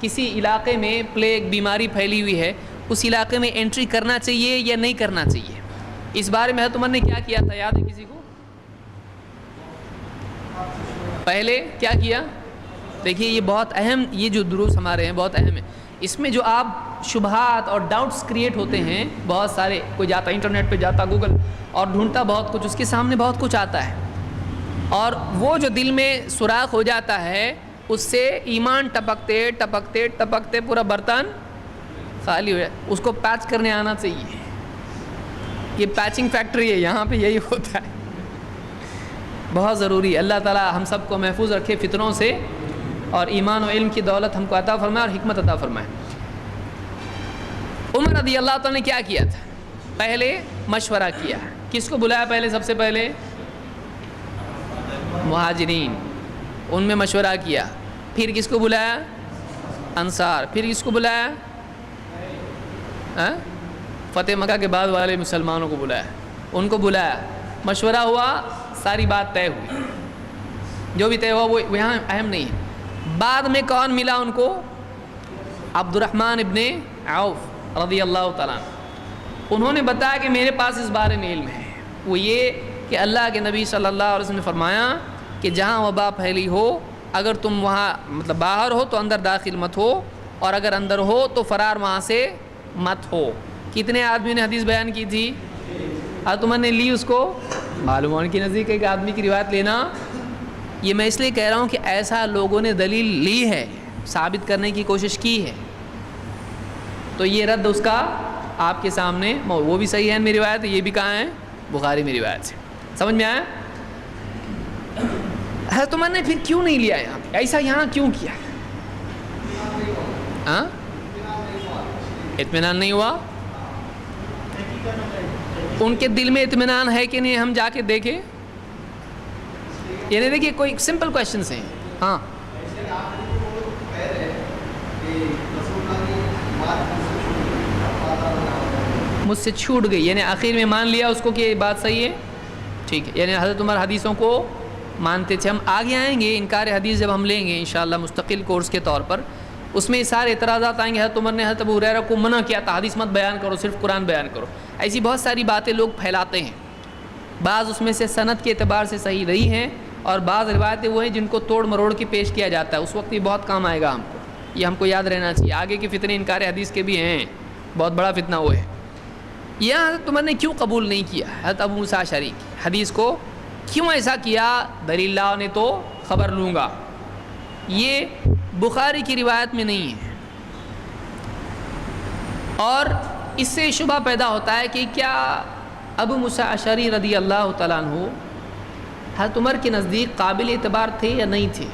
کسی علاقے میں پلیگ بیماری پھیلی ہوئی ہے، اس علاقے میں انٹری کرنا چاہیے یا نہیں کرنا چاہیے، اس بارے میں حضرت عمر نے کیا کیا تھا یاد ہے کسی کو؟ پہلے کیا کیا؟ دیکھیے یہ بہت اہم، یہ جو دروس ہمارے ہیں بہت اہم ہے، اس میں جو آپ شبہات اور ڈاؤٹس کریٹ ہوتے ہیں بہت سارے، کوئی جاتا انٹرنیٹ پہ جاتا گوگل اور ڈھونڈتا بہت کچھ، اس کے سامنے بہت کچھ آتا ہے، اور وہ جو دل میں سوراخ ہو جاتا ہے اس سے ایمان ٹپکتے ٹپکتے ٹپکتے پورا برتن خالی ہو جائے، اس کو پیچ کرنے آنا چاہیے، یہ پیچنگ فیکٹری ہے، یہاں پہ یہی ہوتا ہے، بہت ضروری ہے۔ اللہ تعالیٰ ہم سب کو محفوظ رکھے فتنوں سے، اور ایمان و علم کی دولت ہم کو عطا فرمائے اور حکمت عطا فرمائے۔ عمر رضی اللہ تعالیٰ نے کیا کیا تھا؟ پہلے مشورہ کیا، کس کو بلایا پہلے؟ سب سے پہلے مہاجرین، ان میں مشورہ کیا، پھر کس کو بلایا؟ انصار، پھر کس کو بلایا؟ فتح مکہ کے بعد والے مسلمانوں کو بلایا، ان کو بلایا، مشورہ ہوا، ساری بات طے ہوئی، جو بھی طے ہوا وہ یہاں اہم نہیں ہے۔ بعد میں کون ملا ان کو؟ عبد الرحمن ابن عوف رضی اللہ تعالیٰ عنہ، انہوں نے بتایا کہ میرے پاس اس بارے میں علم ہے، وہ یہ کہ اللہ کے نبی صلی اللہ علیہ وسلم نے فرمایا کہ جہاں وبا پھیلی ہو اگر تم وہاں مطلب باہر ہو تو اندر داخل مت ہو، اور اگر اندر ہو تو فرار وہاں سے مت ہو۔ کتنے آدمی نے حدیث بیان کی تھی؟ حضرت عمر نے لی اس کو، معلوم ہے ان کے نزدیک ایک آدمی کی روایت لینا، یہ میں اس لیے کہہ رہا ہوں کہ ایسا لوگوں نے دلیل لی ہے، ثابت کرنے کی کوشش کی ہے، تو یہ رد اس کا آپ کے سامنے، وہ بھی صحیح ہے میری روایت، یہ بھی کہاں ہے؟ بخاری میں روایت سے. سمجھ میں آیا؟ حضرت عمر نے پھر کیوں نہیں لیا یہاں، ایسا یہاں کیوں کیا؟ ہاں اطمینان نہیں ہوا؟ ان کے دل میں اطمینان ہے کہ نہیں، ہم جا کے دیکھیں. یعنی دیکھیے کوئی سمپل کویشچنس ہیں. ہاں مجھ سے چھوٹ گئی، یعنی آخر میں مان لیا اس کو کہ یہ بات صحیح ہے، ٹھیک ہے. یعنی حضرت عمر حدیثوں کو مانتے تھے. ہم آگے آئیں گے انکار حدیث جب ہم لیں گے انشاءاللہ مستقل کورس کے طور پر، اس میں سارے اعتراضات آئیں گے. حضرت عمر نے حضرت ابو ہریرہ کو منع کیا تھا حدیث مت بیان کرو، صرف قرآن بیان کرو. ایسی بہت ساری باتیں لوگ پھیلاتے ہیں، بعض اس میں سے سند کے اعتبار سے صحیح رہی ہیں، اور بعض روایتیں وہ ہیں جن کو توڑ مروڑ کے پیش کیا جاتا ہے. اس وقت یہ بہت کام آئے گا ہم کو، یہ ہم کو یاد رہنا چاہیے. آگے کے فتنے انکار حدیث کے بھی ہیں، بہت بڑا فتنہ وہ ہے. یہاں حضرت عمر نے کیوں قبول نہیں کیا حضرت ابو موسیٰ اشعری کی حدیث کو؟ کیوں ایسا کیا؟ دلیل لاؤ نے تو خبر لوں گا. یہ بخاری کی روایت میں نہیں ہے، اور اس سے شبہ پیدا ہوتا ہے کہ کیا ابو موسیٰ اشعری رضی اللہ تعالیٰ عنہ حضرت عمر کے نزدیک قابل اعتبار تھے یا نہیں تھے؟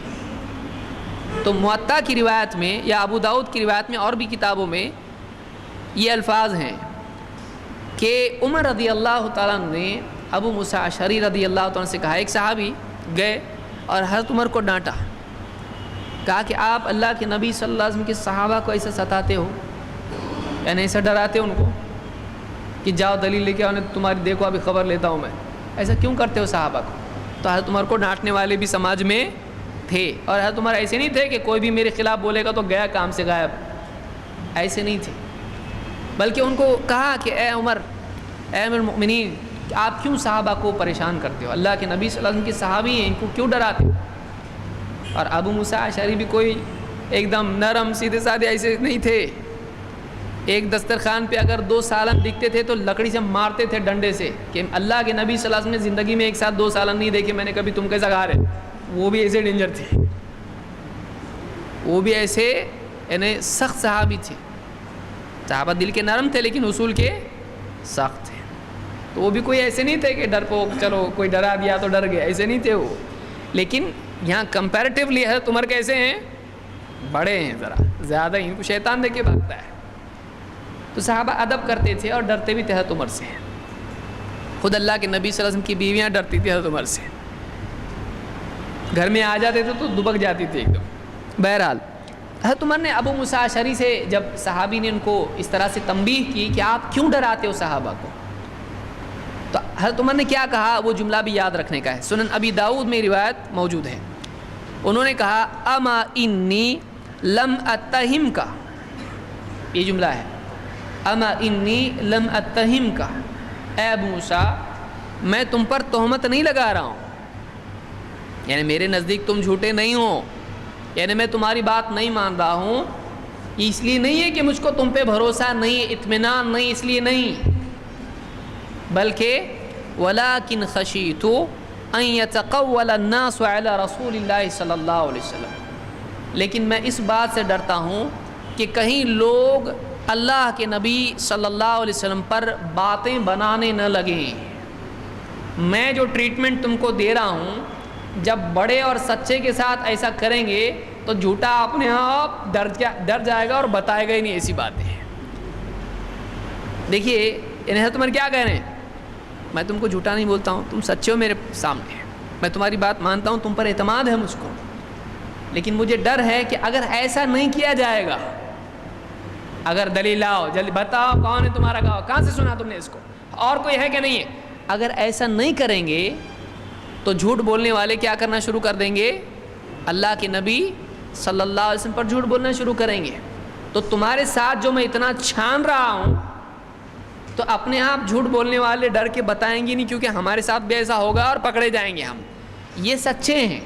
تو موطا کی روایت میں یا ابو داؤد کی روایت میں اور بھی کتابوں میں یہ الفاظ ہیں کہ عمر رضی اللہ تعالیٰ عنہ نے ابو موسیٰ اشعری رضی اللہ تعالیٰ عنہ سے کہا. ایک صحابی گئے اور حضرت عمر کو ڈانٹا، کہا کہ آپ اللہ کے نبی صلی اللہ علیہ وسلم کے صحابہ کو ایسے ستاتے ہو، یعنی ایسا ڈراتے ان کو کہ جاؤ دلیل لے کے آؤ، تمہاری دیکھو ابھی خبر لیتا ہوں میں. ایسا کیوں کرتے ہو صحابہ کو؟ تو حضرت عمر کو ڈانٹنے والے بھی سماج میں تھے، اور حضرت عمر ایسے نہیں تھے کہ کوئی بھی میرے خلاف بولے گا تو گیا کام سے غائب، ایسے نہیں تھے. بلکہ ان کو کہا کہ اے عمر، اے امیر المؤمنین، آپ کیوں صحابہ کو پریشان کرتے ہو؟ اللہ کے نبی صلی اللہ علیہ وسلم کے صحابی ہیں، ان کو کیوں ڈراتے ہو؟ اور ابو موسیٰ اشعری بھی کوئی ایک دم نرم سیدھے سادھے ایسے نہیں تھے. ایک دسترخوان پہ اگر 2 سالن دکھتے تھے تو لکڑی سے مارتے تھے ڈنڈے سے کہ اللہ کے نبی صلی اللہ علیہ وسلم نے زندگی میں ایک ساتھ 2 سالن نہیں دیکھے میں نے کبھی، تم کیسا کھا رہے؟ وہ بھی ایسے ڈینجر تھے، وہ بھی ایسے یعنی سخت صحابی تھے. صحابہ دل کے نرم تھے لیکن اصول کے سخت تھے. تو وہ بھی کوئی ایسے نہیں تھے کہ ڈرپوک، چلو کوئی ڈرا دیا تو ڈر گئے، ایسے نہیں تھے وہ. لیکن یہاں کمپیریٹیولی حضرت عمر کیسے ہیں؟ بڑے ہیں، ذرا زیادہ ہی، ان کو شیطان دیکھ کے بھاگتا ہے. تو صحابہ ادب کرتے تھے اور ڈرتے بھی تھے حضرت عمر سے. خود اللہ کے نبی صلی اللہ علیہ وسلم کی بیویاں ڈرتی تھی حضرت عمر سے، گھر میں آ جاتے تھے تو دبک جاتی تھی ایک دم. بہرحال حضرت عمر نے ابو موسیٰ اشعری سے جب صحابی نے ان کو اس طرح سے تنبیہ کی کہ آپ کیوں ڈراتے ہو صحابہ کو، تو حضرت عمر نے کیا کہا وہ جملہ بھی یاد رکھنے کا ہے. سنن ابی داؤد میں روایت موجود ہے. انہوں نے کہا اما انی لم اتہم کا، یہ جملہ ہے، اما انی لم اتہم کا، اے ابو موسیٰ میں تم پر تہمت نہیں لگا رہا ہوں، یعنی میرے نزدیک تم جھوٹے نہیں ہو، یعنی میں تمہاری بات نہیں مان رہا ہوں. اس لیے نہیں ہے کہ مجھ کو تم پہ بھروسہ نہیں، اطمینان نہیں، اس لیے نہیں، بلکہ ولیکن خشیت ان یتقول الناس علی رسول اللہ صلی اللہ علیہ وسلم، لیکن میں اس بات سے ڈرتا ہوں کہ کہیں لوگ اللہ کے نبی صلی اللہ علیہ وسلم پر باتیں بنانے نہ لگیں. میں جو ٹریٹمنٹ تم کو دے رہا ہوں، جب بڑے اور سچے کے ساتھ ایسا کریں گے تو جھوٹا اپنے آپ ڈر جائے گا اور بتائے گا ہی نہیں ایسی باتیں. دیکھیے حضرت عمر کیا کہہ رہے ہیں، میں تم کو جھوٹا نہیں بولتا ہوں، تم سچے ہو میرے سامنے، میں تمہاری بات مانتا ہوں، تم پر اعتماد ہے مجھ کو، لیکن مجھے ڈر ہے کہ اگر ایسا نہیں کیا جائے گا، اگر دلیل لاؤ، جلدی بتاؤ کون ہے تمہارا گواہ، کہاں سے سنا تم نے اس کو، اور کوئی ہے کہ نہیں ہے، اگر ایسا نہیں کریں گے تو جھوٹ بولنے والے کیا کرنا شروع کر دیں گے؟ اللہ کے نبی صلی اللہ علیہ وسلم پر جھوٹ بولنا شروع کریں گے. تو تمہارے ساتھ جو میں اتنا چھان رہا ہوں تو اپنے آپ جھوٹ بولنے والے ڈر کے بتائیں گے نہیں، کیونکہ ہمارے ساتھ بھی ایسا ہوگا اور پکڑے جائیں گے ہم. یہ سچے ہیں،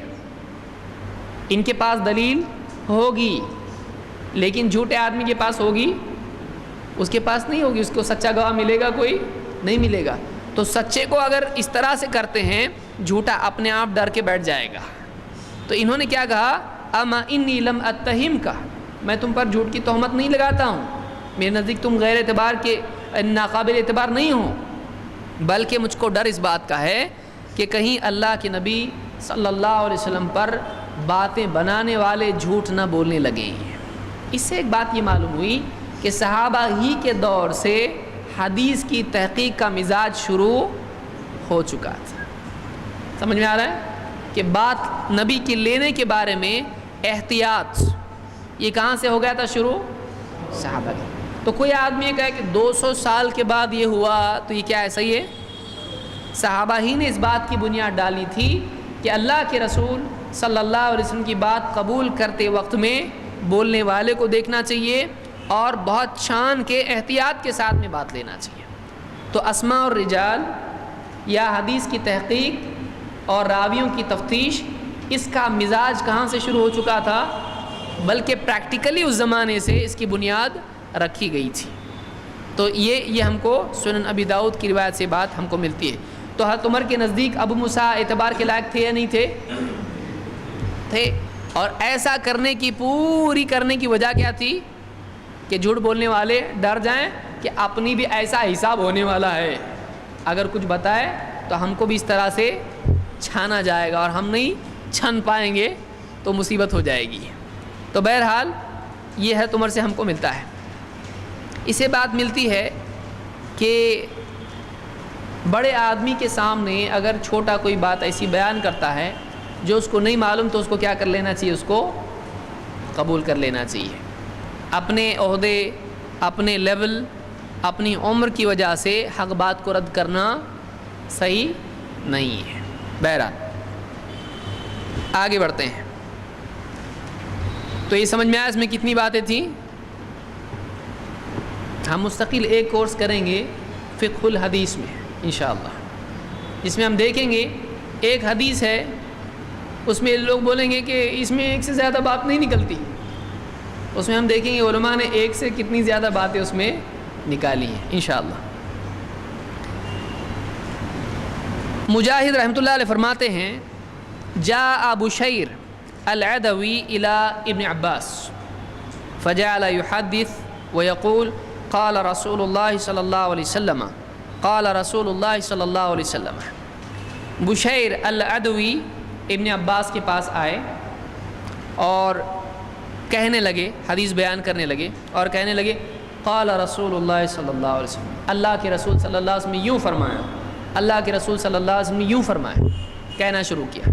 ان کے پاس دلیل ہوگی، لیکن جھوٹے آدمی کے پاس ہوگی، اس کے پاس نہیں ہوگی، اس کو سچا گواہ ملے گا کوئی نہیں ملے گا. تو سچے کو اگر اس طرح سے کرتے ہیں جھوٹا اپنے آپ ڈر کے بیٹھ جائے گا. تو انہوں نے کیا کہا؟ اما انی لم اتہم کا، میں تم پر جھوٹ کی تہمت نہیں لگاتا ہوں، میرے نزدیک تم غیر اعتبار کے ناقابل اعتبار نہیں ہو، بلکہ مجھ کو ڈر اس بات کا ہے کہ کہیں اللہ کے نبی صلی اللہ علیہ وسلم پر باتیں بنانے والے جھوٹ نہ بولنے لگیں. اس سے ایک بات یہ معلوم ہوئی کہ صحابہ ہی کے دور سے حدیث کی تحقیق کا مزاج شروع ہو چکا تھا. سمجھ میں آ رہا ہے کہ بات نبی کے لینے کے بارے میں احتیاط یہ کہاں سے ہو گیا تھا شروع؟ صحابہ کی. تو کوئی آدمی یہ کہے کہ 200 سال کے بعد یہ ہوا تو یہ کیا ہے؟ صحیح ہے؟ صحابہ ہی نے اس بات کی بنیاد ڈالی تھی کہ اللہ کے رسول صلی اللہ علیہ وسلم کی بات قبول کرتے وقت میں بولنے والے کو دیکھنا چاہیے اور بہت شان کے احتیاط کے ساتھ میں بات لینا چاہیے. تو اسماء اور رجال یا حدیث کی تحقیق اور راویوں کی تفتیش اس کا مزاج کہاں سے شروع ہو چکا تھا؟ بلکہ پریکٹیکلی اس زمانے سے اس کی بنیاد رکھی گئی تھی. تو یہ ہم کو سنن ابی داؤد کی روایت سے بات ہم کو ملتی ہے. تو حضرت عمر کے نزدیک ابو موسیٰ اعتبار کے لائق تھے یا نہیں تھے؟ تھے. اور ایسا کرنے کی وجہ کیا تھی؟ کہ جھوٹ بولنے والے ڈر جائیں کہ اپنی بھی ایسا حساب ہونے والا ہے، اگر کچھ بتائے تو ہم کو بھی اس طرح سے چھانا جائے گا اور ہم نہیں چھن پائیں گے تو مصیبت ہو جائے گی. تو بہرحال یہ ہے عمر سے ہم کو ملتا ہے. اسے بات ملتی ہے کہ بڑے آدمی کے سامنے اگر چھوٹا کوئی بات ایسی بیان کرتا ہے جو اس کو نہیں معلوم تو اس کو کیا کر لینا چاہیے؟ اس کو قبول کر لینا چاہیے. اپنے عہدے، اپنے لیول، اپنی عمر کی وجہ سے حق بات کو رد کرنا صحیح نہیں ہے. بہرحال آگے بڑھتے ہیں. تو یہ سمجھ میں آیا اس میں کتنی باتیں تھیں؟ ہم مستقل ایک کورس کریں گے فقہ الحدیث میں انشاءاللہ، جس میں ہم دیکھیں گے ایک حدیث ہے اس میں لوگ بولیں گے کہ اس میں ایک سے زیادہ بات نہیں نکلتی. اس میں ہم دیکھیں گے علماء نے ایک سے کتنی زیادہ باتیں اس میں نکالی ہیں انشاءاللہ. مجاہد رحمۃ اللہ علیہ فرماتے ہیں جاء بشیر العدوی الى ابن عباس فجعل يحدث ويقول قال رسول اللہ صلی اللہ علیہ وسلم قال رسول اللہ صلی اللہ علیہ وسلم. بشیر العدوی ابن عباس کے پاس آئے اور کہنے لگے، حدیث بیان کرنے لگے اور کہنے لگے قال رسول اللہ صلی اللہ علیہ وسلم، اللہ کے رسول صلی اللہ علیہ وسلم نے یوں فرمایا، اللہ کے رسول صلی اللہ علیہ وسلم نے یوں فرمایا، کہنا شروع کیا.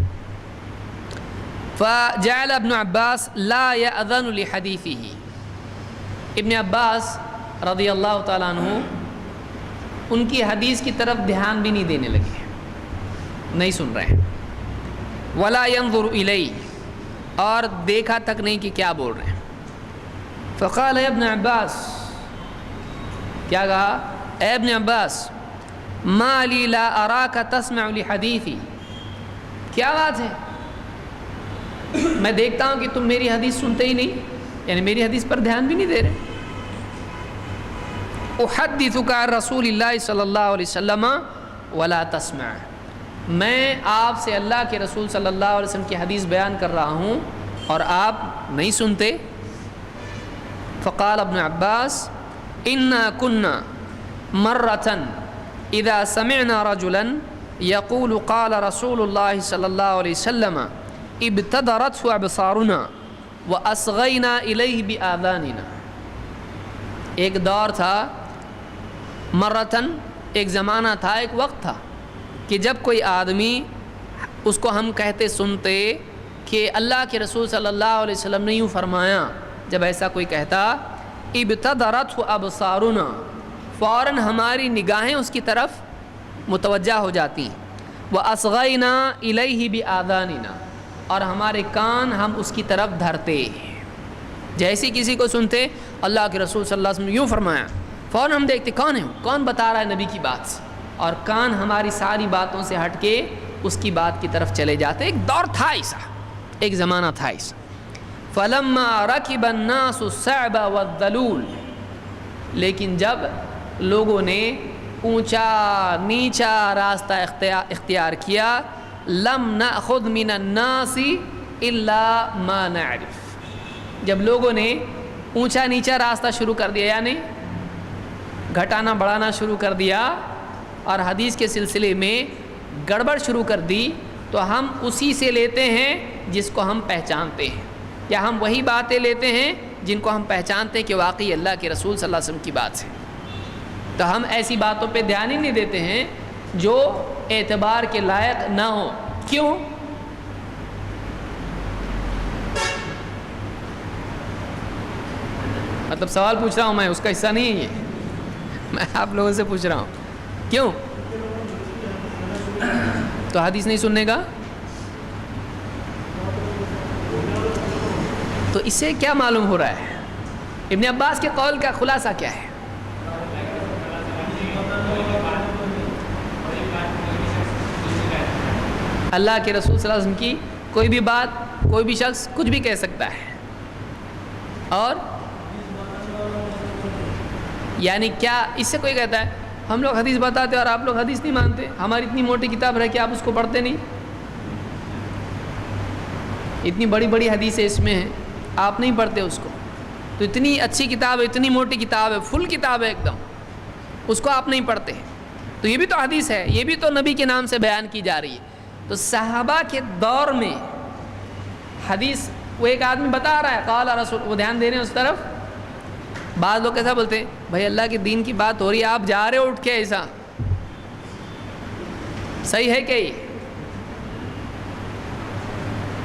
فجعل ابن عباس لا يأذن لحدیثه. ابن عباس رضی اللہ تعالیٰ عنہ ان کی حدیث کی طرف دھیان بھی نہیں دینے لگے، نہیں سن رہے ہیں. ولا ينظر الیہ، اور دیکھا تک نہیں کہ کیا بول رہے ہیں. فقال اے ابن عباس، کیا کہا؟ اے ابن عباس ما لی لا اراک تسمع لحدیثی، کیا بات ہے میں دیکھتا ہوں کہ تم میری حدیث سنتے ہی نہیں، یعنی میری حدیث پر دھیان بھی نہیں دے رہے. احدثک عن رسول اللہ صلی اللہ علیہ وسلم ولا تسمع، میں آپ سے اللہ کے رسول صلی اللہ علیہ وسلم کی حدیث بیان کر رہا ہوں اور آپ نہیں سنتے. فقال ابن عباس انا كنا مرة اذا سمعنا رجلا يقول قال رسول اللہ صلی اللہ علیہ وسلم ابتدرته ابصارنا واصغينا الیہ بآذاننا. ایک دور تھا، مرتن ایک زمانہ تھا، ایک وقت تھا کہ جب کوئی آدمی اس کو ہم کہتے سنتے کہ اللہ کے رسول صلی اللہ علیہ وسلم نے یوں فرمایا، جب ایسا کوئی کہتا ابتدرت ابصارنا، فوراً ہماری نگاہیں اس کی طرف متوجہ ہو جاتی، واصغینا الیہ بآذاننا، اور ہمارے کان ہم اس کی طرف دھرتے. جیسے کسی کو سنتے اللہ کے رسول صلی اللہ علیہ وسلم نے یوں فرمایا، فوراً ہم دیکھتے کون ہے، کون بتا رہا ہے نبی کی بات، اور کان ہماری ساری باتوں سے ہٹ کے اس کی بات کی طرف چلے جاتے. ایک دور تھا ایسا، ایک زمانہ تھا ایسا. فلما رکب الناس الصعب والذلول، لیکن جب لوگوں نے اونچا نیچا راستہ اختیار کیا، لم نأخذ من الناس الا ما نعرف، جب لوگوں نے اونچا نیچا راستہ شروع کر دیا، یعنی گھٹانا بڑھانا شروع کر دیا اور حدیث کے سلسلے میں گڑبڑ شروع کر دی، تو ہم اسی سے لیتے ہیں جس کو ہم پہچانتے ہیں، یا ہم وہی باتیں لیتے ہیں جن کو ہم پہچانتے ہیں کہ واقعی اللہ کے رسول صلی اللہ علیہ وسلم کی بات سے، تو ہم ایسی باتوں پہ دھیان ہی نہیں دیتے ہیں جو اعتبار کے لائق نہ ہو۔ کیوں؟ مطلب سوال پوچھ رہا ہوں میں، اس کا حصہ نہیں ہے یہ، میں آپ لوگوں سے پوچھ رہا ہوں کیوں؟ تو حدیث نہیں سننے کا؟ تو اس سے کیا معلوم ہو رہا ہے؟ ابن عباس کے قول کا خلاصہ کیا ہے؟ اللہ کے رسول صلی اللہ علیہ وسلم کی کوئی بھی بات کوئی بھی شخص کچھ بھی کہہ سکتا ہے، اور یعنی کیا اس سے کوئی کہتا ہے ہم لوگ حدیث بتاتے اور آپ لوگ حدیث نہیں مانتے، ہماری اتنی موٹی کتاب رہ کے آپ اس کو پڑھتے نہیں، اتنی بڑی بڑی حدیثیں اس میں ہیں آپ نہیں پڑھتے اس کو، تو اتنی اچھی کتاب ہے، اتنی موٹی کتاب ہے، فل کتاب ہے ایک دم، اس کو آپ نہیں پڑھتے، تو یہ بھی تو حدیث ہے، یہ بھی تو نبی کے نام سے بیان کی جا رہی ہے۔ تو صحابہ کے دور میں حدیث وہ ایک آدمی بتا رہا ہے قال رسول، وہ دھیان دے رہے ہیں اس طرف، بعض لوگ کیسا بولتے ہیں بھائی اللہ کے دین کی بات ہو رہی ہے آپ جا رہے ہو اٹھ کے، ایسا صحیح ہے کیا یہ؟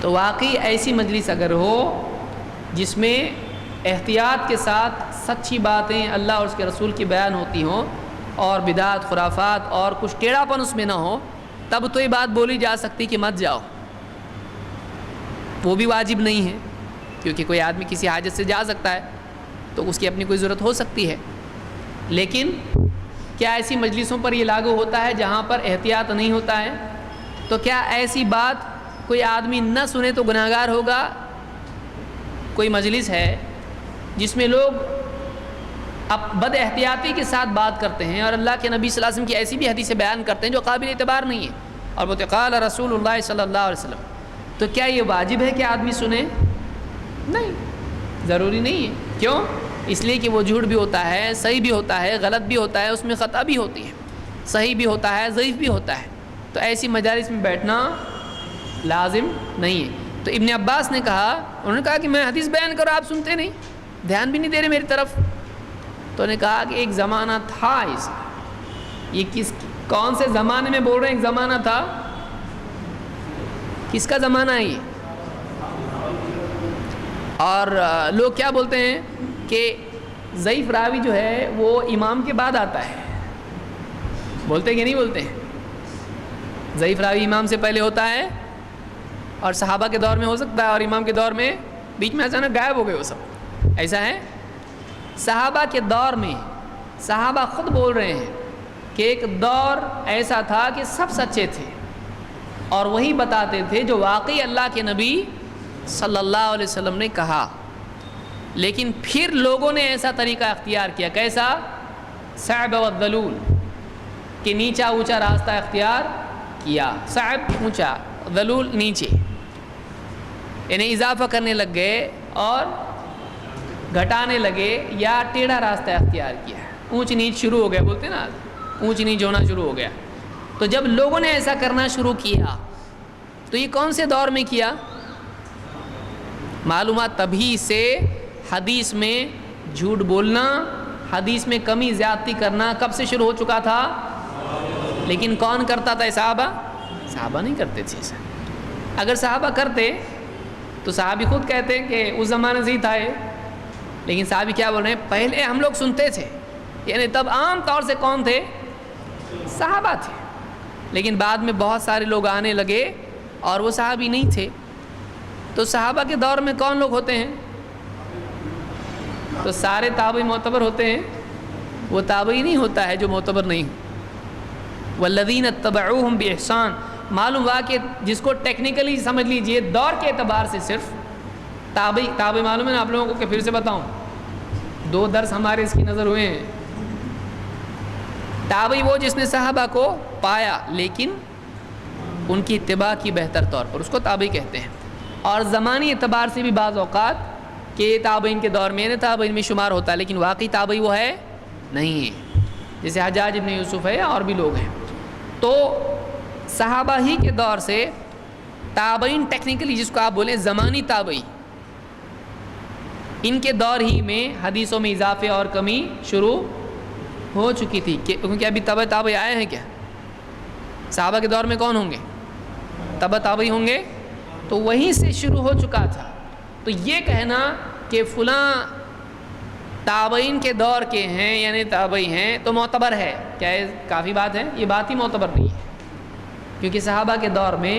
تو واقعی ایسی مجلس اگر ہو جس میں احتیاط کے ساتھ سچی باتیں اللہ اور اس کے رسول کی بیان ہوتی ہوں اور بدعت خرافات اور کچھ ٹیڑھاپن اس میں نہ ہو، تب تو یہ بات بولی جا سکتی کہ مت جاؤ، وہ بھی واجب نہیں ہے، کیونکہ کوئی آدمی کسی حاجت سے جا سکتا ہے تو اس کی اپنی کوئی ضرورت ہو سکتی ہے، لیکن کیا ایسی مجلسوں پر یہ لاگو ہوتا ہے جہاں پر احتیاط نہیں ہوتا ہے؟ تو کیا ایسی بات کوئی آدمی نہ سنے تو گناہ گار ہوگا؟ کوئی مجلس ہے جس میں لوگ اب بد احتیاطی کے ساتھ بات کرتے ہیں اور اللہ کے نبی صلی اللہ علیہ وسلم کی ایسی بھی حدیثیں بیان کرتے ہیں جو قابل اعتبار نہیں ہے، اور بولتے قال رسول اللہ صلی اللہ علیہ وسلم، تو کیا یہ واجب ہے کہ آدمی سنے؟ نہیں، ضروری نہیں ہے۔ کیوں؟ اس لیے کہ وہ جھوٹ بھی ہوتا ہے، صحیح بھی ہوتا ہے، غلط بھی ہوتا ہے، اس میں خطا بھی ہوتی ہے، صحیح بھی ہوتا ہے، ضعیف بھی ہوتا ہے، تو ایسی مجالس میں بیٹھنا لازم نہیں ہے۔ تو ابن عباس نے کہا، انہوں نے کہا کہ میں حدیث بیان کروں آپ سنتے نہیں، دھیان بھی نہیں دے رہے میری طرف، تو انہوں نے کہا کہ ایک زمانہ تھا ایسا، یہ کون سے زمانے میں بول رہے ہیں؟ ایک زمانہ تھا، کس کا زمانہ ہے یہ؟ اور لوگ کیا بولتے ہیں کہ ضعیف راوی جو ہے وہ امام کے بعد آتا ہے، بولتے ہیں کہ نہیں بولتے ہیں؟ ضعیف راوی امام سے پہلے ہوتا ہے، اور صحابہ کے دور میں ہو سکتا ہے اور امام کے دور میں بیچ میں اچانک غائب ہو گئے وہ سب، ایسا ہے؟ صحابہ کے دور میں صحابہ خود بول رہے ہیں کہ ایک دور ایسا تھا کہ سب سچے تھے اور وہی بتاتے تھے جو واقعی اللہ کے نبی صلی اللہ علیہ وسلم نے کہا، لیکن پھر لوگوں نے ایسا طریقہ اختیار کیا، کیسا؟ صعب و ذلول، کہ نیچا اونچا راستہ اختیار کیا، صعب اونچا، ذلول نیچے، یعنی اضافہ کرنے لگ گئے اور گھٹانے لگے یا ٹیڑھا راستہ اختیار کیا، اونچ نیچ شروع ہو گیا، بولتے نا اونچ نیچ ہونا شروع ہو گیا۔ تو جب لوگوں نے ایسا کرنا شروع کیا تو یہ کون سے دور میں کیا؟ معلومات تبھی سے حدیث میں جھوٹ بولنا، حدیث میں کمی زیادتی کرنا کب سے شروع ہو چکا تھا؟ لیکن کون کرتا تھا؟ صحابہ؟ صحابہ نہیں کرتے تھے ایسا۔ اگر صحابہ کرتے تو صحابی خود کہتے ہیں کہ اس زمانے سے ہی تھا یہ، لیکن صحابی کیا بول رہے ہیں؟ پہلے ہم لوگ سنتے تھے، یعنی تب عام طور سے کون تھے؟ صحابہ تھے، لیکن بعد میں بہت سارے لوگ آنے لگے اور وہ صحابی نہیں تھے، تو صحابہ کے دور میں کون لوگ ہوتے ہیں؟ تو سارے تابعی معتبر ہوتے ہیں؟ وہ تابعی نہیں ہوتا ہے جو معتبر نہیں ہو۔ والذین اتبعوہم باحسان، معلوم ہوا کہ جس کو ٹیکنیکلی سمجھ لیجئے دور کے اعتبار سے صرف تابعی معلوم ہے نا آپ لوگوں کو، کہ پھر سے بتاؤں؟ 2 درس ہمارے اس کی نظر ہوئے ہیں، تابعی وہ جس نے صحابہ کو پایا لیکن ان کی اتباع کی بہتر طور پر، اس کو تابعی کہتے ہیں۔ اور زمانی اعتبار سے بھی بعض اوقات کہ تابعین کے دور میں تابعین میں شمار ہوتا ہے، لیکن واقعی تابعی وہ ہے نہیں ہے، جیسے حجاج ابن یوسف ہے اور بھی لوگ ہیں۔ تو صحابہ ہی کے دور سے تابعین ٹیکنیکلی جس کو آپ بولیں زمانی تابعی، ان کے دور ہی میں حدیثوں میں اضافے اور کمی شروع ہو چکی تھی، کیونکہ ابھی تابعی آئے ہیں کیا؟ صحابہ کے دور میں کون ہوں گے؟ تابعی ہوں گے، تو وہیں سے شروع ہو چکا تھا۔ تو یہ کہنا کہ فلاں تابعین کے دور کے ہیں یعنی تابعی ہیں تو معتبر ہے، کیا یہ کافی بات ہے؟ یہ بات ہی معتبر نہیں ہے، کیونکہ صحابہ کے دور میں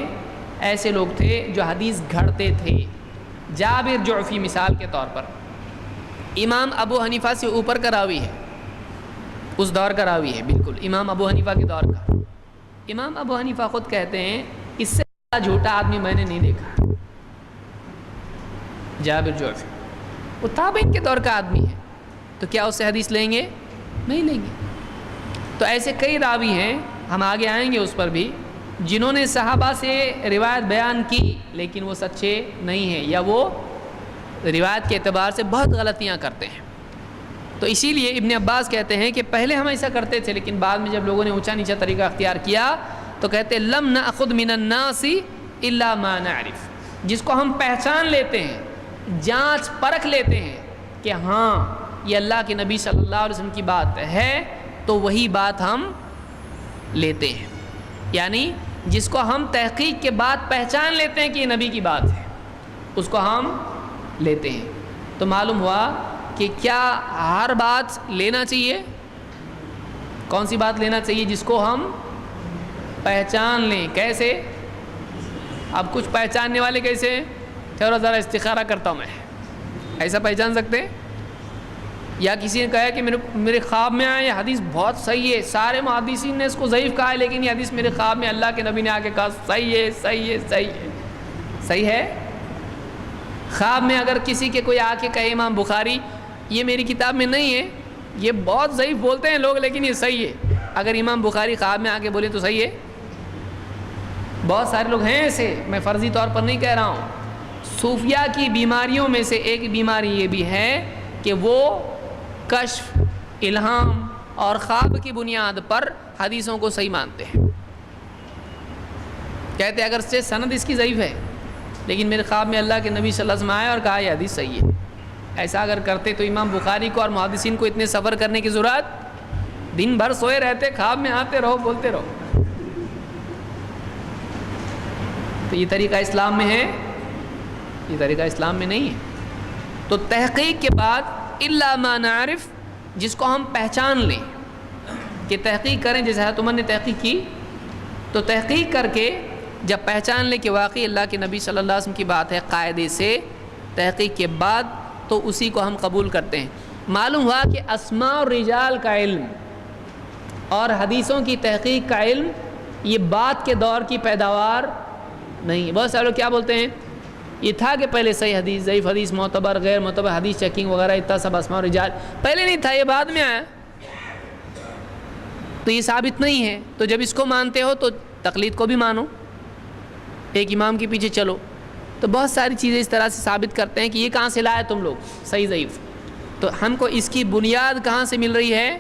ایسے لوگ تھے جو حدیث گھڑتے تھے۔ جابر جعفی مثال کے طور پر امام ابو حنیفہ سے اوپر کا راوی ہے، اس دور کا راوی ہے، بالکل امام ابو حنیفہ کے دور کا۔ امام ابو حنیفہ خود کہتے ہیں اس سے بڑا جھوٹا آدمی میں نے نہیں دیکھا۔ جابر جعفی وہ تابعین کے دور کا آدمی ہے، تو کیا اس سے حدیث لیں گے؟ نہیں لیں گے۔ تو ایسے کئی راوی ہیں، ہم آگے آئیں گے اس پر بھی، جنہوں نے صحابہ سے روایت بیان کی لیکن وہ سچے نہیں ہیں، یا وہ روایت کے اعتبار سے بہت غلطیاں کرتے ہیں۔ تو اسی لیے ابن عباس کہتے ہیں کہ پہلے ہم ایسا کرتے تھے، لیکن بعد میں جب لوگوں نے اونچا نیچا طریقہ اختیار کیا تو کہتے لم نأخذ من الناس الا ما نعرف، جس کو ہم پہچان لیتے ہیں، جانچ پرکھ لیتے ہیں کہ ہاں یہ اللہ کے نبی صلی اللہ علیہ وسلم کی بات ہے، تو وہی بات ہم لیتے ہیں۔ یعنی جس کو ہم تحقیق کے بعد پہچان لیتے ہیں کہ یہ نبی کی بات ہے، اس کو ہم لیتے ہیں۔ تو معلوم ہوا کہ کیا ہر بات لینا چاہیے؟ کون سی بات لینا چاہیے؟ جس کو ہم پہچان لیں۔ کیسے؟ اب کچھ پہچاننے والے کیسے ہیں؟ چلو ذرا استخارہ کرتا ہوں میں، ایسا پہچان سکتے ہیں؟ یا کسی نے کہا کہ میرے خواب میں آیا یہ حدیث بہت صحیح ہے، سارے محدثین نے اس کو ضعیف کہا ہے لیکن یہ حدیث میرے خواب میں اللہ کے نبی نے آ کے کہا صحیح ہے صحیح ہے صحیح ہے۔ صحیح ہے؟ خواب میں اگر کسی کے کوئی آ کے کہے امام بخاری یہ میری کتاب میں نہیں ہے، یہ بہت ضعیف بولتے ہیں لوگ لیکن یہ صحیح ہے، اگر امام بخاری خواب میں آ کے بولے تو صحیح ہے؟ بہت سارے لوگ ہیں ایسے، میں فرضی طور پر نہیں کہہ رہا ہوں۔ صوفیہ کی بیماریوں میں سے ایک بیماری یہ بھی ہے کہ وہ کشف، الہام اور خواب کی بنیاد پر حدیثوں کو صحیح مانتے ہیں۔ کہتے ہیں اگر سے سند اس کی ضعیف ہے لیکن میرے خواب میں اللہ کے نبی صلی اللہ علیہ وسلم آئے اور کہا یہ حدیث صحیح ہے۔ ایسا اگر کرتے تو امام بخاری کو اور محدثین کو اتنے سفر کرنے کی ضرورت، دن بھر سوئے رہتے، خواب میں آتے رہو بولتے رہو۔ تو یہ طریقہ اسلام میں ہے؟ یہ طریقہ اسلام میں نہیں ہے۔ تو تحقیق کے بعد الا ما نعرف، جس کو ہم پہچان لیں، کہ تحقیق کریں، جیسے حضرت عمر نے تحقیق کی، تو تحقیق کر کے جب پہچان لیں کہ واقعی اللہ کے نبی صلی اللہ علیہ وسلم کی بات ہے قاعدے سے، تحقیق کے بعد تو اسی کو ہم قبول کرتے ہیں۔ معلوم ہوا کہ اسماء اور رجال کا علم اور حدیثوں کی تحقیق کا علم یہ بات کے دور کی پیداوار نہیں۔ بہت سارے لوگ کیا بولتے ہیں، یہ تھا کہ پہلے صحیح حدیث، ضعیف حدیث، معتبر، غیر معتبر حدیث چیکنگ وغیرہ اتنا سب اسماء و رجال پہلے نہیں تھا، یہ بعد میں آیا، تو یہ ثابت نہیں ہے۔ تو جب اس کو مانتے ہو تو تقلید کو بھی مانو، ایک امام کے پیچھے چلو۔ تو بہت ساری چیزیں اس طرح سے ثابت کرتے ہیں کہ یہ کہاں سے لائے تم لوگ صحیح ضعیف، تو ہم کو اس کی بنیاد کہاں سے مل رہی ہے۔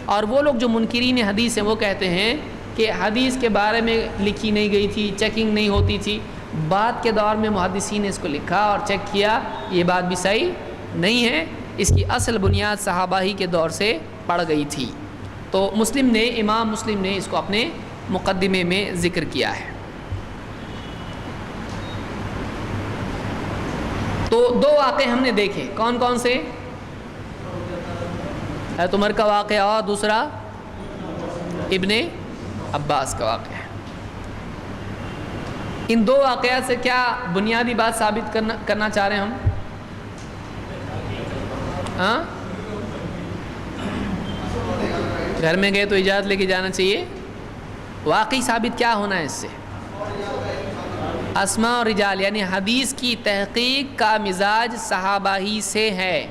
اور وہ لوگ جو منکرین حدیث ہیں وہ کہتے ہیں کہ حدیث کے بارے میں لکھی نہیں گئی تھی، چیکنگ نہیں ہوتی تھی، بعد کے دور میں محدثین نے اس کو لکھا اور چیک کیا، یہ بات بھی صحیح نہیں ہے، اس کی اصل بنیاد صحابہ ہی کے دور سے پڑ گئی تھی۔ تو امام مسلم نے اس کو اپنے مقدمے میں ذکر کیا ہے۔ تو دو واقعے ہم نے دیکھے، کون کون سے؟ حضرت عمر کا واقعہ اور دوسرا ابن عباس کا واقعہ۔ ان دو واقعات سے کیا بنیادی بات ثابت کرنا چاہ رہے ہیں ہم؟ ہاں، گھر میں گئے تو اجازت لے کے جانا چاہیے۔ واقعی ثابت کیا ہونا ہے اس سے؟ اسماء اور رجال، یعنی حدیث کی تحقیق کا مزاج صحابہ ہی سے ہے،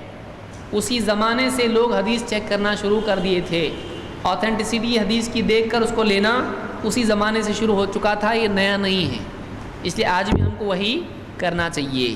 اسی زمانے سے لوگ حدیث چیک کرنا شروع کر دیے تھے۔ آتھینٹسٹی حدیث کی دیکھ کر اس کو لینا اسی زمانے سے شروع ہو چکا تھا، یہ نیا نہیں ہے، اس لیے آج بھی ہم کو وہی کرنا چاہیے۔